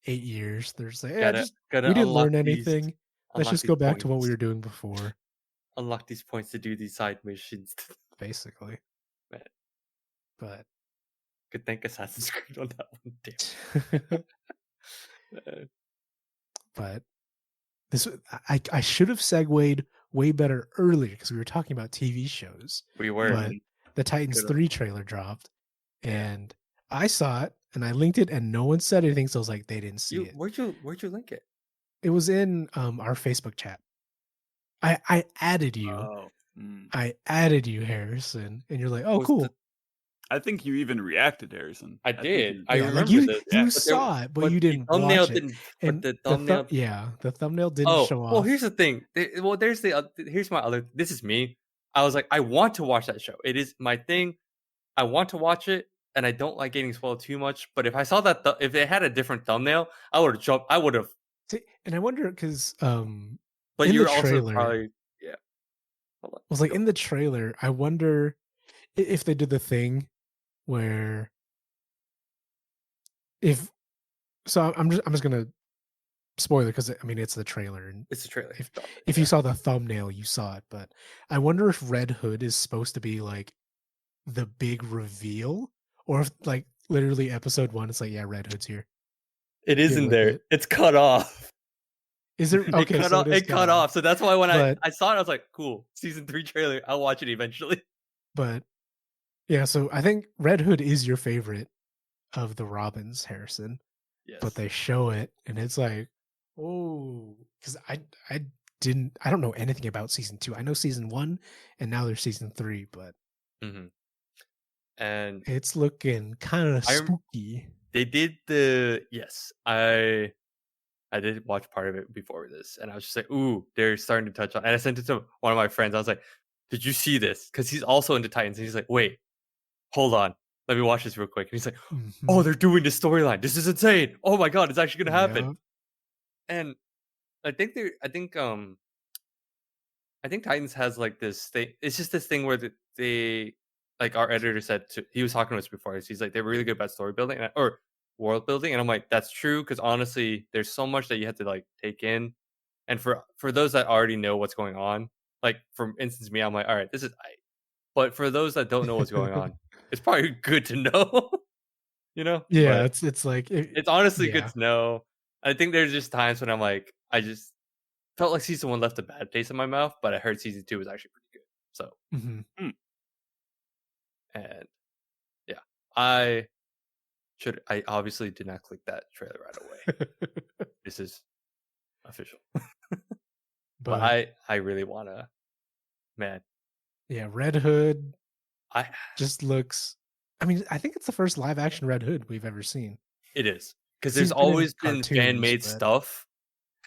8 years. There's like, we gotta didn't learn anything. Let's just go back points. to what we were doing before. Unlock these points to do these side missions. Basically. Man. But could thank Assassin's Creed on that one. Damn. But this I should have segued way better earlier because we were talking about TV shows. We were. But the Titans 3 trailer dropped and I saw it and I linked it and no one said anything, so I was like, they didn't see it. Where'd you link it? It was in our Facebook chat. I added you. I added you, Harrison, and you're like, oh, cool. I think you even reacted, Harrison. I did. I remember like you saw it, but you didn't watch it. And the thumbnail, the thumbnail didn't show off. Well, here's the thing. Here's my other. This is me. I was like, I want to watch that show. It is my thing. I want to watch it, and I don't like getting spoiled too much. But if I saw that, if it had a different thumbnail, I would have jumped. I would have. And I wonder because, but you're also probably I was like in the trailer. I wonder if they did the thing where I'm just gonna spoil it because I mean it's the trailer and it's the trailer. If you saw the thumbnail, you saw it. But I wonder if Red Hood is supposed to be like the big reveal, or if like literally episode 1, it's like Red Hood's here. It isn't there. It's cut off. Is there? Okay, it cut off. So that's why when I saw it, I was like, cool. Season 3 trailer. I'll watch it eventually. But yeah, so I think Red Hood is your favorite of the Robins, Harrison. Yes. But they show it and it's like, oh, because I don't know anything about season 2. I know season 1 and now there's season 3, but and it's looking kind of spooky. They did I did watch part of it before this, and I was just like, ooh, they're starting to touch on. And I sent it to one of my friends. I was like, did you see this? Because he's also into Titans. And he's like, wait, hold on. Let me watch this real quick. And he's like, oh, they're doing this storyline. This is insane. Oh my God, it's actually going to happen. Yep. And I think Titans has like this thing. It's just this thing where they like our editor said, he was talking to us before. He's like, they're really good about story building or world building, and I'm like, that's true, because honestly there's so much that you have to like take in, and for those that already know what's going on, like for instance me, I'm like, all right, this is but for those that don't know what's going on, it's probably good to know. But it's like it's honestly good to know. I think there's just times when I'm like, I just felt like season 1 left a bad taste in my mouth, but I heard season 2 was actually pretty good. So and yeah, I obviously did not click that trailer right away. This is official. but I really want to, man. Yeah, Red Hood just looks, I mean, I think it's the first live action Red Hood we've ever seen. It is. Because there's always been fan-made stuff.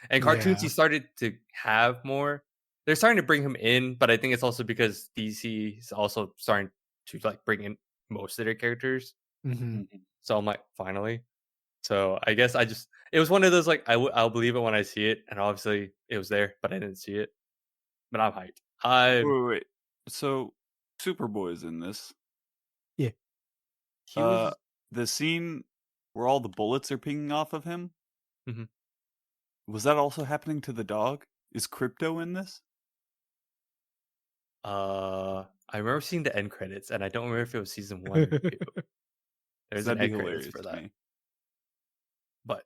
And cartoons he started to have more. They're starting to bring him in, but I think it's also because DC is also starting to like bring in most of their characters. So I'm like, finally. So I guess it was one of those like, I'll believe it when I see it, and obviously it was there, but I didn't see it. But I'm hyped. Wait. So Superboy's in this. Yeah. The scene where all the bullets are pinging off of him. Was that also happening to the dog? Is Crypto in this? I remember seeing the end credits, and I don't remember if it was season 1 or 2. There's an That'd be end credits hilarious for to that. me. But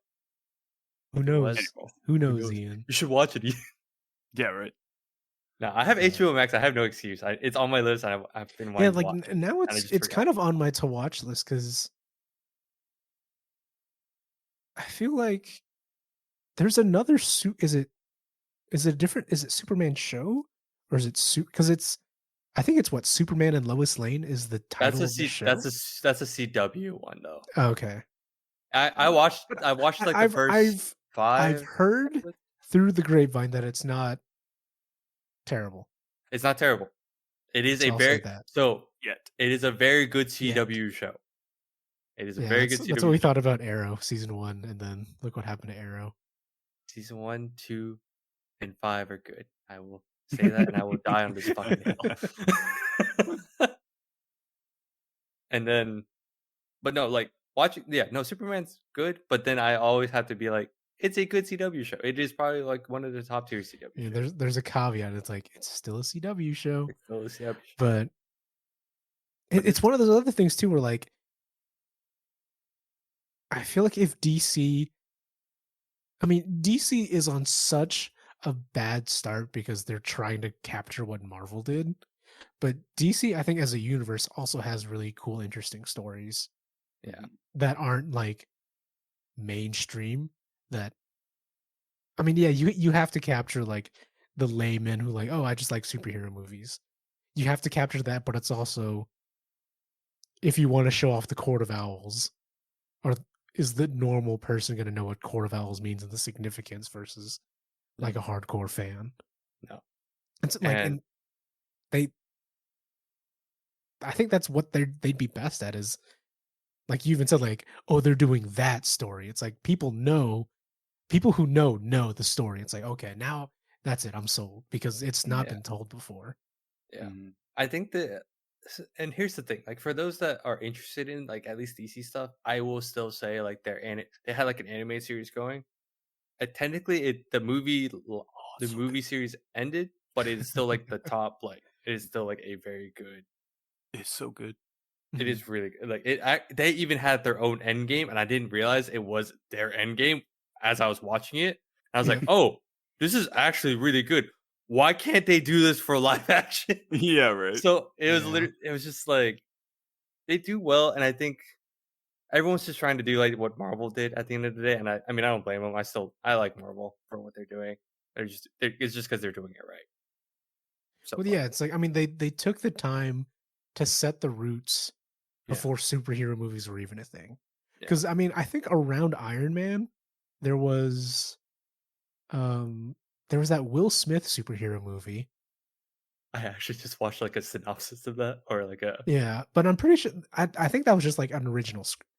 Who it knows? was- Who knows, Ian? You should watch it. Ian. Yeah, right. No, I have HBO Max. I have no excuse. It's on my list. And I've been Yeah, wanting to like watch it, now and I it's just it's forgot. kind of on my to watch list because I feel like there's another Is it different? Is it Superman show or is it because it's? I think it's what Superman and Lois Lane is the title of the show. That's a CW one though. Okay. I watched like the first 5. I've heard through the grapevine that it's not terrible. It's not terrible. It is So a very Yet. It is a very good CW show. It is a very good CW. That's what we thought about Arrow season 1, and then look what happened to Arrow. Season 1, 2, and 5 are good. I will say that, and I will die on this fucking hill. And then, but no, like watching, Superman's good, but then I always have to be like, it's a good CW show. It is probably like one of the top tier CW. Yeah, there's a caveat. It's like it's still a CW show. It's still a CW show. But it's one of those other things too, where like I feel like if DC is on such a bad start because they're trying to capture what Marvel did. But DC, I think as a universe, also has really cool, interesting stories. Yeah. That aren't like mainstream. You have to capture like the layman who like, oh, I just like superhero movies. You have to capture that, but it's also if you want to show off the Court of Owls, or is the normal person going to know what Court of Owls means and the significance versus like a hardcore fan? No. It's like, and I think that's what they'd be best at is like you even said like, oh, they're doing that story. It's like people who know the story. It's like, okay, now that's it. I'm sold because it's not been told before. Yeah. Mm-hmm. I think and here's the thing, like for those that are interested in like at least DC stuff, I will still say like they had like an anime series going. Technically the movie series ended, but it is still like the top, like it is still like a very good. It's so good. It is really good. Like they even had their own end game, and I didn't realize it was their end game as I was watching it. I was like, oh, this is actually really good. Why can't they do this for live action? Yeah, right. So it was literally, it was just like they do well, and I think everyone's just trying to do like what Marvel did at the end of the day. And I mean, I don't blame them. I like Marvel for what they're doing. It's just because they're doing it right. So well, yeah, it's like I mean, they took the time to set the roots before superhero movies were even a thing. Because I mean, I think around Iron Man, there was that Will Smith superhero movie. I actually just watched like a synopsis of that, or like a but I'm pretty sure I think that was just like an original script,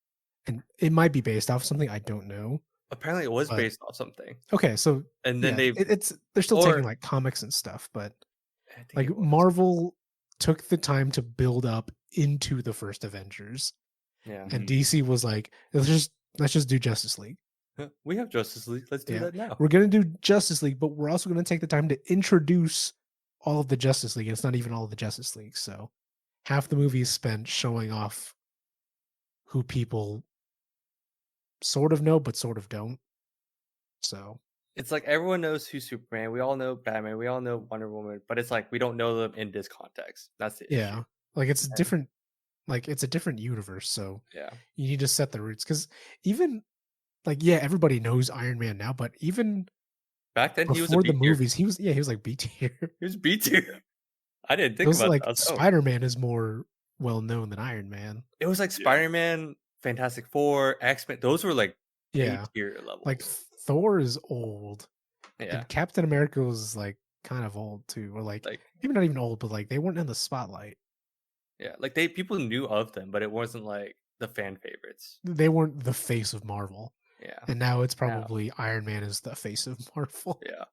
and it might be based off something, I don't know. Apparently, it was based off something. Okay, so and then they're still taking like comics and stuff, but like Marvel took the time to build up into the first Avengers. Yeah. And DC was like, let's just do Justice League. We have Justice League. Let's do that now. We're going to do Justice League, but we're also going to take the time to introduce all of the Justice League. It's not even all of the Justice League. So half the movie is spent showing off who people sort of know, but sort of don't. So it's like everyone knows who's Superman. We all know Batman. We all know Wonder Woman, but it's like we don't know them in this context. That's the issue. Like it's different. Like it's a different universe. So you need to set the roots, because even like everybody knows Iron Man now, but even back then before he was the movies, he was like B tier. He was B tier. I didn't think about like that. Spider-Man is more well known than Iron Man. It was like Spider-Man, Fantastic Four, X-Men. Those were like A-tier levels. Like Thor is old. Yeah. And Captain America was like kind of old too, or like even not even old, but like they weren't in the spotlight. Yeah, like people knew of them, but it wasn't like the fan favorites. They weren't the face of Marvel. Yeah. And now it's probably Iron Man is the face of Marvel. Yeah.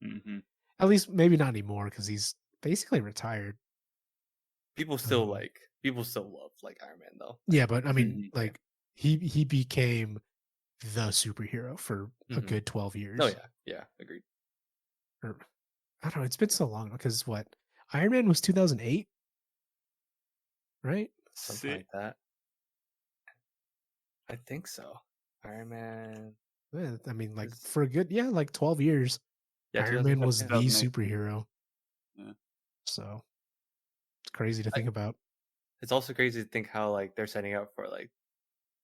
Mm-hmm. At least maybe not anymore, because he's basically retired. People still love like Iron Man though. Yeah, but I mean, like he became the superhero for a good 12 years. Oh yeah, agreed. Or, I don't know. It's been so long because Iron Man was 2008, right? Something like that. I think so. Iron Man. Yeah, I mean, like for a good, like 12 years, yeah, Iron Man was the 2008. superhero. Yeah. So it's crazy to think about. It's also crazy to think how like they're setting up for like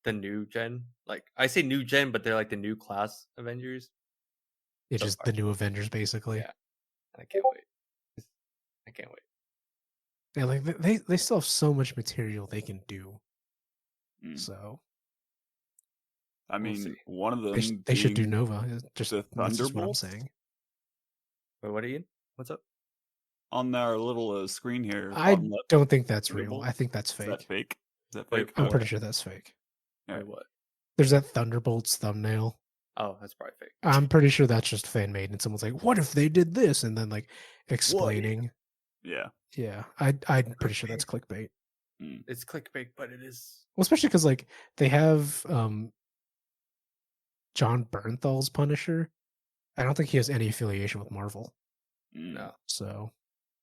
the new gen. Like I say new gen, but they're like the new class Avengers. It's just the new Avengers, basically. Yeah, I can't wait. I can't wait. Yeah, like they still have so much material they can do. So, I mean, one of them they should do Nova. Just the that's just what I'm Thunderbolts. saying. Wait, what, Ian? What's up? On our little screen here. I don't think that's real. Thunderbolts? I think that's fake. Is that fake? Is that Wait, fake? I'm pretty sure that's fake. Wait, what? There's that Thunderbolts thumbnail. Oh, that's probably fake. I'm pretty sure that's just fan made, and someone's like, "What if they did this?" And then like explaining. Yeah. Yeah, I'm pretty sure that's clickbait. It's clickbait, but it is. Well, especially because like they have John Bernthal's Punisher. I don't think he has any affiliation with Marvel. No. So.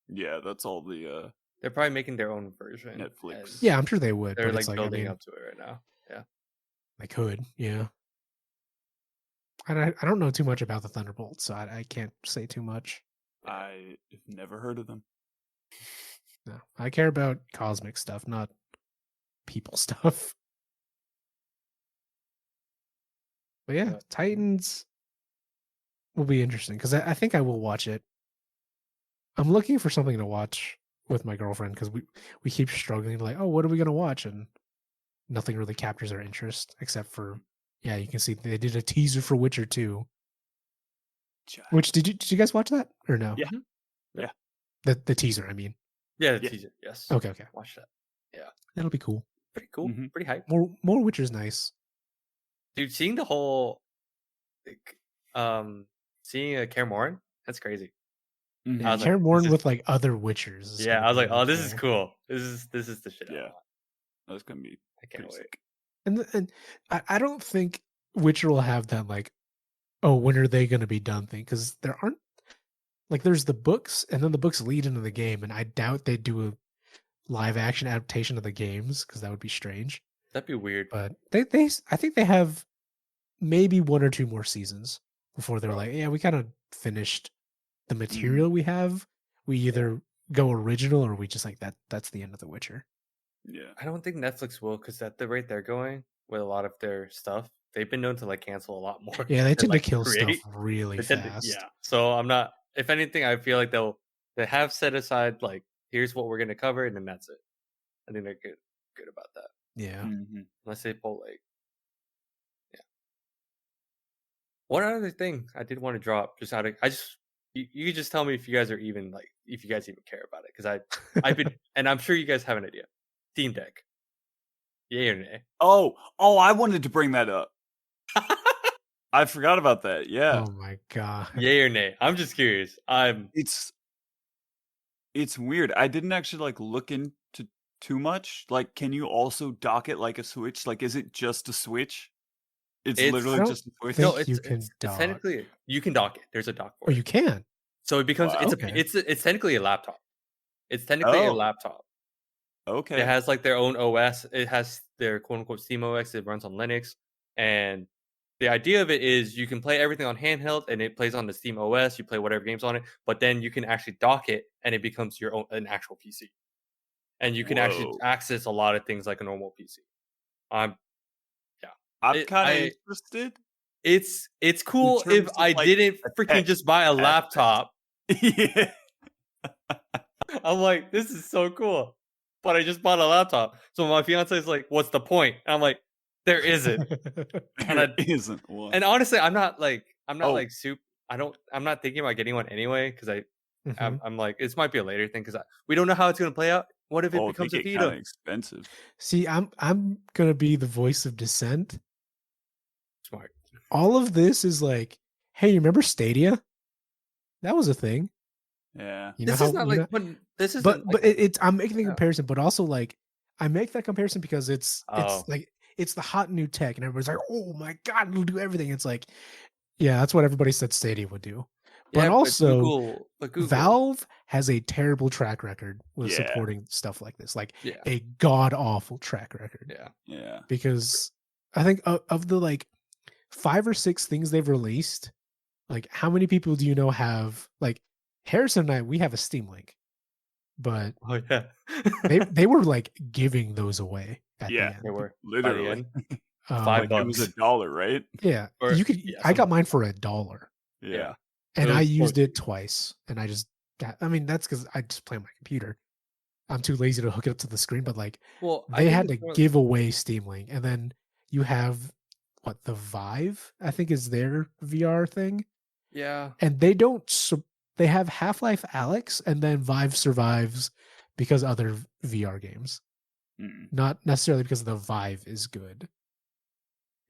Yeah, that's all the. They're probably making their own version. Netflix. Yeah, I'm sure they would. They're but like building up to it right now. Yeah. They could. Yeah. I don't know too much about the Thunderbolts, so I can't say too much. I've never heard of them. No, I care about cosmic stuff, not people stuff. But yeah, Titans will be interesting because I think I will watch it. I'm looking for something to watch with my girlfriend because we keep struggling like, oh, what are we gonna watch? And nothing really captures our interest except for you can see they did a teaser for Witcher 2. Which did you guys watch that or no? Yeah. Yeah. The teaser, I mean. Yeah, the teaser. Yes. Okay. Watch that. Yeah. That'll be cool. Pretty cool. Mm-hmm. Pretty hype. More Witcher's nice. Dude, seeing the whole seeing a Kaer Morhen, that's crazy. Mm-hmm. Kaer Morhen with like other Witchers. Yeah, I was like, oh, this is cool. This is the shit. Yeah. That's gonna be I can't wait. Sick. And I don't think Witcher will have that like, oh, when are they gonna be done thing? Because there aren't like there's the books and then the books lead into the game, and I doubt they'd do a live action adaptation of the games because that would be strange. That'd be weird. But I think they have maybe one or two more seasons before they're like, yeah, we kind of finished the material we have. We either go original or we just like that's the end of The Witcher. Yeah. I don't think Netflix will, because at the rate they're going with a lot of their stuff, they've been known to like cancel a lot more. Yeah, they tend to kill stuff really fast. Yeah. So I'm not, if anything, I feel like they have set aside like, here's what we're gonna cover, and then that's it. I think they're good about that. Yeah. Mm-hmm. Unless they pull like, yeah. One other thing I did want to drop, just out of, you could just tell me if you guys are even like, if you guys even care about it, because I've been, and I'm sure you guys have an idea. Steam Deck, yay or nay? Oh, I wanted to bring that up. I forgot about that. Yeah. Oh my god. Yay or nay? I'm just curious. It's weird. I didn't actually like look into too much. Like, can you also dock it like a Switch? Like, is it just a Switch? It's literally just a Switch. No, it's technically you can dock it. There's a dock for it. Oh, you can. So it becomes it's technically a laptop. It's technically a laptop. Okay. It has like their own OS. It has their quote unquote Steam OS. It runs on Linux, and the idea of it is you can play everything on handheld, and it plays on the Steam OS. You play whatever games on it, but then you can actually dock it, and it becomes your own an actual PC, and you can actually access a lot of things like a normal PC. I'm kind of interested. It's cool if I didn't freaking just buy a laptop. Yeah. I'm like, this is so cool. But I just bought a laptop. So my fiance is like, what's the point? And I'm like, there isn't. There isn't one. And honestly, I'm not super. I'm not thinking about getting one anyway, because I'm like, this might be a later thing, because we don't know how it's gonna play out. What if it becomes a Vita? Expensive. See, I'm gonna be the voice of dissent. Smart. All of this is like, hey, you remember Stadia? That was a thing. Yeah. You know it's I'm making the comparison, but also like I make that comparison because it's the hot new tech, and everybody's like, oh my god, it'll do everything. It's like, yeah, that's what everybody said Stadia would do. But Yeah, also, but Google, Valve has a terrible track record with supporting stuff like this, like a god awful track record. Yeah. Because I think of the like 5 or 6 things they've released, like how many people do you know have like Harrison and I? We have a Steam Link, but they were like giving those away at the end. They were literally $5. It was $1, right? Yeah, you could. I got mine for $1. Yeah, and I used it twice, and I mean that's because I just play on my computer. I'm too lazy to hook it up to the screen, but like, they had to give away Steam Link, and then you have the Vive, I think is their VR thing. Yeah, and they don't. They have Half-Life Alyx, and then Vive survives because other VR games, not necessarily because the Vive is good.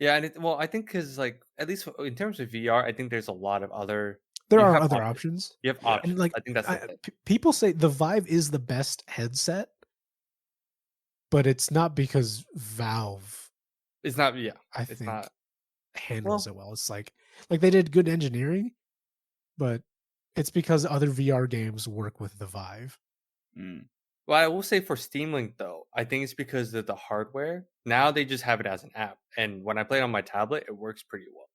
Yeah, and I think because like at least in terms of VR, I think there's a lot of other. There are other options. You have options. And like, I think that's people say the Vive is the best headset, but it's not because Valve. It's not. Yeah, I think handles it well. It's like they did good engineering, but it's because other VR games work with the Vive. Well, I will say for Steam Link though, I think it's because of the hardware. Now they just have it as an app, and when I play it on my tablet, it works pretty well.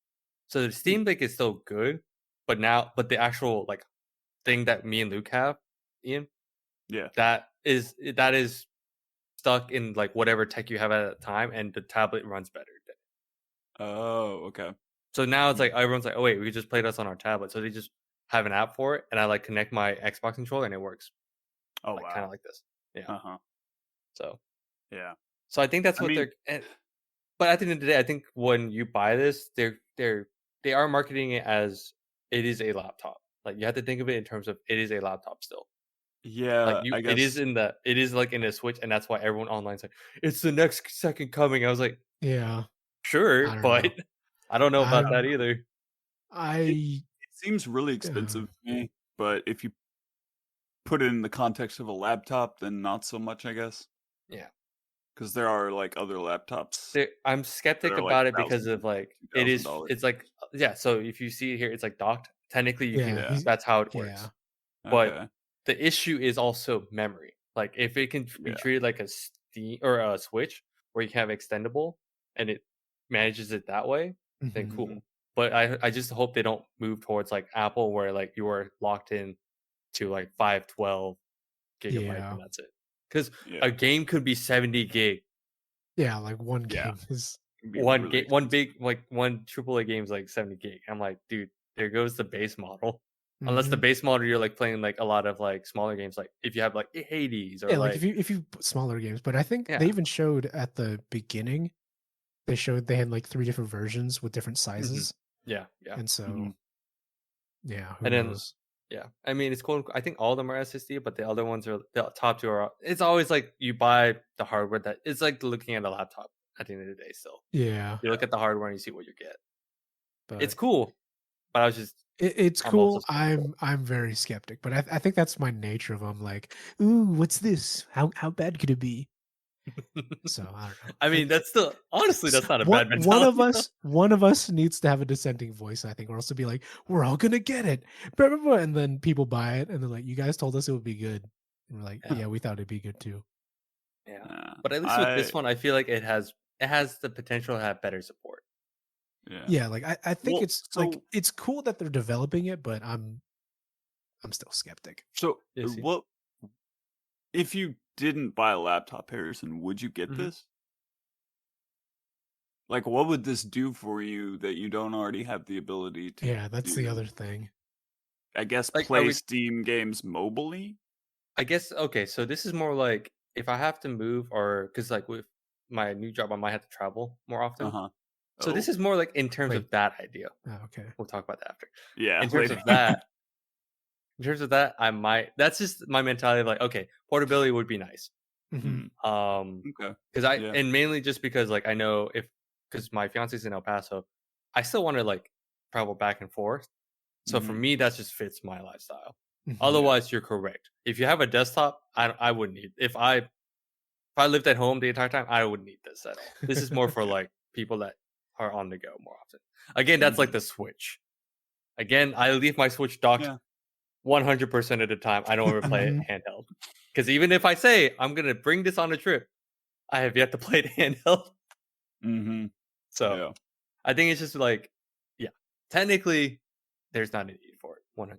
So the Steam Link is still good, but the actual like thing that me and Luke have, Ian, that is stuck in like whatever tech you have at the time, and the tablet runs better. Oh, okay. So now it's like everyone's like, oh wait, we could just play this on our tablet. So they just have an app for it, and I like connect my Xbox controller, and it works. Oh wow, kind of like this. Yeah. So yeah. So I think that's what they're. But at the end of the day, I think when you buy this, they are marketing it as it is a laptop. Like you have to think of it in terms of it is a laptop still. Yeah, like I guess it is like in a Switch, and that's why everyone online's like it's the next second coming. I was like, yeah, sure, but I don't know about that either. It seems really expensive to me, but if you put it in the context of a laptop, then not so much, I guess. Yeah, because there are like other laptops. I'm skeptic about it because of like it is. It's like So if you see it here, it's like docked. Technically, you can. That's how it works. But the issue is also memory. Like if it can be treated like a Steam or a Switch, where you can have extendable and it manages it that way, then cool. But I just hope they don't move towards like Apple, where like you are locked in to like 512 gigabytes and that's it. Because a game could be 70 gig. Yeah, like one game is one AAA game is like 70 gig. I'm like, dude, there goes the base model. Unless the base model you're like playing like a lot of like smaller games, like if you have like Hades or like if you put smaller games. But I think they even showed at the beginning, they had like 3 different versions with different sizes. Yeah. And so who knows? I mean, it's cool. I think all of them are SSD, but the other ones are the top 2 are. It's always like you buy the hardware that it's like looking at a laptop at the end of the day. Still, you look at the hardware and you see what you get. But it's cool. But I was just it's cool. I'm very skeptic, but I think that's my nature of I'm like, ooh, what's this? How bad could it be? So I don't know. I mean, that's still honestly that's not a bad mentality. One of us needs to have a dissenting voice, I think, or else to be like, we're all gonna get it, and then people buy it and they're like, you guys told us it would be good, and we're like, yeah, we thought it'd be good too. Yeah, but at least with this one, I feel like it has the potential to have better support. Yeah, like I think like it's cool that they're developing it, but I'm still skeptic. So what if you didn't buy a laptop, Harrison? Would you get this? Like, what would this do for you that you don't already have the ability to? Yeah, that's the other thing. I guess like, play Steam games mobilely. I guess so this is more like if I have to move, or because like with my new job, I might have to travel more often. So this is more like in terms of that idea. Oh, okay. We'll talk about that after. Yeah. In terms of that, I might. That's just my mentality. Like, okay, portability would be nice. Okay. Because and mainly just because like I know because my fiance's in El Paso, I still want to like travel back and forth. So for me, that just fits my lifestyle. Otherwise, you're correct. If you have a desktop, I wouldn't need. If I lived at home the entire time, I wouldn't need this at all. This is more for like people that are on the go more often. Again, that's like the Switch. Again, I leave my Switch docked 100% of the time. I don't ever play it handheld. Because even if I say I'm going to bring this on a trip, I have yet to play it handheld. So I think it's just like, technically, there's not a need for it 100%.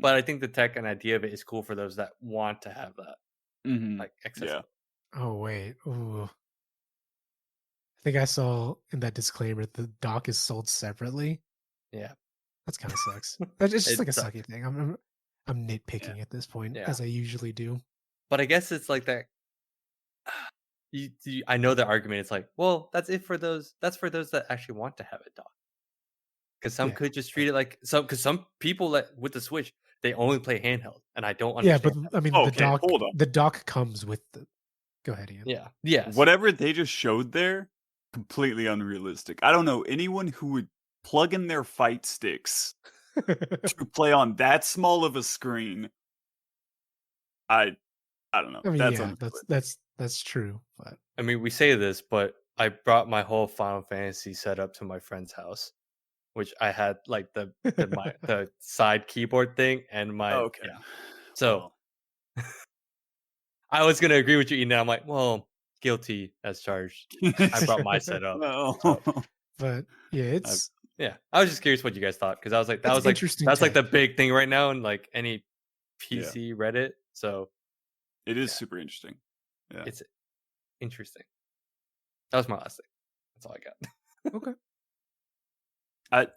But I think the tech and idea of it is cool for those that want to have that. Like accessibility. Oh, wait. Ooh. I think I saw in that disclaimer the dock is sold separately. Yeah. That's kind of sucks. It's just like a sucky thing. I'm nitpicking at this point, as I usually do. But I guess it's like that. I know the argument is like, well, that's it for those. That's for those that actually want to have it docked. Because some could just treat it like because some people that with the Switch they only play handheld, and I don't understand. Yeah, but I mean, the dock comes with the. Go ahead, Ian. Yeah. Yes. Whatever they just showed there, completely unrealistic. I don't know anyone who would plug in their fight sticks to play on that small of a screen. I don't know. I mean, that's true. But I mean, we say this, but I brought my whole Final Fantasy setup to my friend's house, which I had like the side keyboard thing and my So I was gonna agree with you, Ian. I'm like, well, guilty as charged. I brought my setup. So. But yeah, it's I was just curious what you guys thought because I was like, that's like the big thing right now in like any PC Reddit. So it is super interesting. Yeah, it's interesting. That was my last thing. That's all I got. Okay.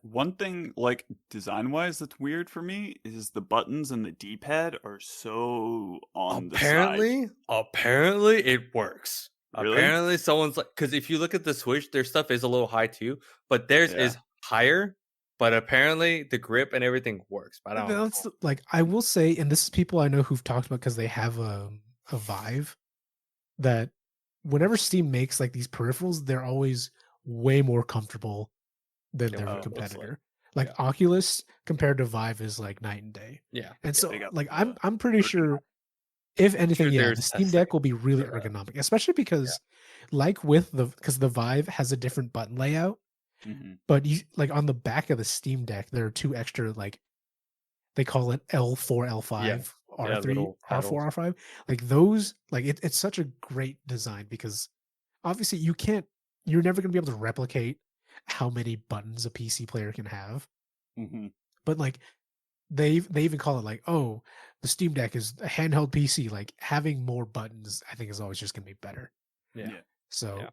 One thing, like design-wise, that's weird for me is the buttons and the D-pad are so on the side. Apparently, it works. Really? Apparently, someone's like, because if you look at the Switch, their stuff is a little high too, but theirs is higher. But apparently, the grip and everything works. But I don't know. Like I will say, and this is people I know who've talked about because they have a Vive. That whenever Steam makes like these peripherals, they're always way more comfortable than their competitor. Like Oculus compared to Vive is like night and day. Yeah. And so like I'm pretty sure if anything, the Steam Deck will be really ergonomic, especially because like with because the Vive has a different button layout. But you like on the back of the Steam Deck, there are two extra like they call it L4, L5, R3, R4, R5. Like those, like it's such a great design because obviously you're never gonna be able to replicate how many buttons a PC player can have. But like they even call it like, oh, the Steam Deck is a handheld PC. Like having more buttons, I think is always just gonna be better. Yeah. So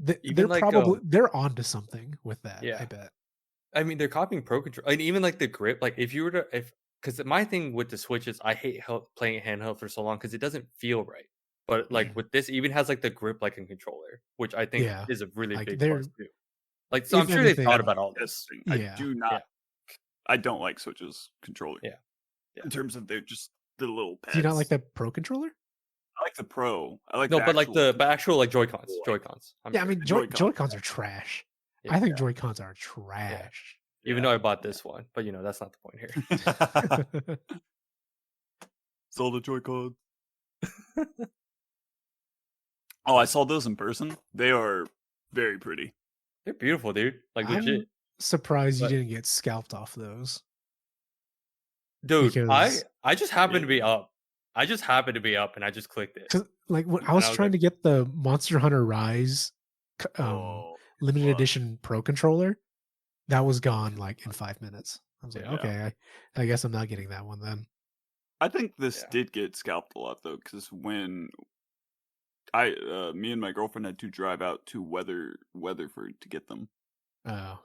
they're like, probably they're onto something with that. I bet. I mean, they're copying Pro Controller, and even like the grip. Like if you were to because my thing with the Switch is I hate playing it handheld for so long because it doesn't feel right. But like with this, it even has like the grip like a controller, which I think is a really like big plus too. Like so, I'm sure they thought about all this. I don't like Switch's controller. In terms of they're just the little pads. Do you not like that Pro controller? I like the Pro. I like but like the actual like Joy-Cons. Joy-Cons. I mean Joy-Cons are trash. I think Joy-Cons are trash. Even though I bought this one, but that's not the point here. Sold the Joy-Cons. Oh, I saw those in person. They are very pretty. They're beautiful, dude. Like legit. I'm surprised you didn't get scalped off those. Dude, I just happened to be up. I just happened to be up and I just clicked it. Like when I was trying to get the Monster Hunter Rise limited edition Pro controller, that was gone like in 5 minutes. I was like, okay, I guess I'm not getting that one then. I think this did get scalped a lot though, because when me and my girlfriend had to drive out to Weatherford to get them. Oh.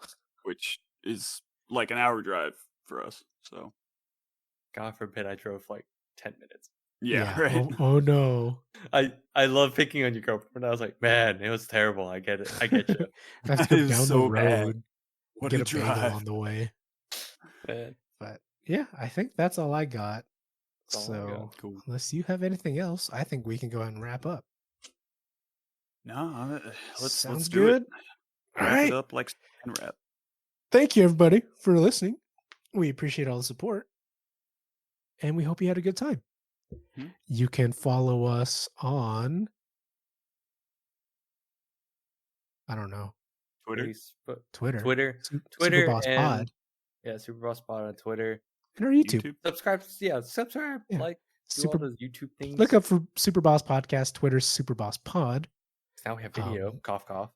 Which is like an hour drive for us. So God forbid I drove like 10 minutes. Yeah. Right. Oh no. I love picking on your girlfriend. I was like, man, it was terrible. I get it. I get you. I have to go down the road. What get a bagel drive on the way. Man. But yeah, I think that's all I got. So cool. Unless you have anything else, I think we can go ahead and wrap up. No, let's do it. All right. It up like wrap. Thank you everybody for listening. We appreciate all the support. And we hope you had a good time. You can follow us on, I don't know, Twitter, Twitter, SuperBoss Pod. Yeah, SuperBoss Pod on Twitter. And our YouTube. Subscribe. Yeah, subscribe. Yeah. Like, do all those YouTube things. Look up for SuperBoss Podcast. Twitter's SuperBoss Pod. Now we have video. Cough, cough.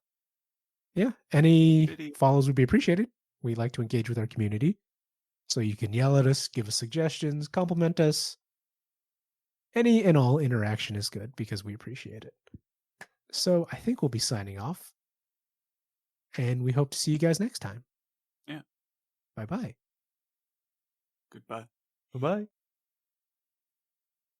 Yeah. Any follows would be appreciated. We like to engage with our community. So you can yell at us, give us suggestions, compliment us. Any and all interaction is good because we appreciate it. So I think we'll be signing off. And we hope to see you guys next time. Yeah. Bye-bye. Goodbye. Bye-bye.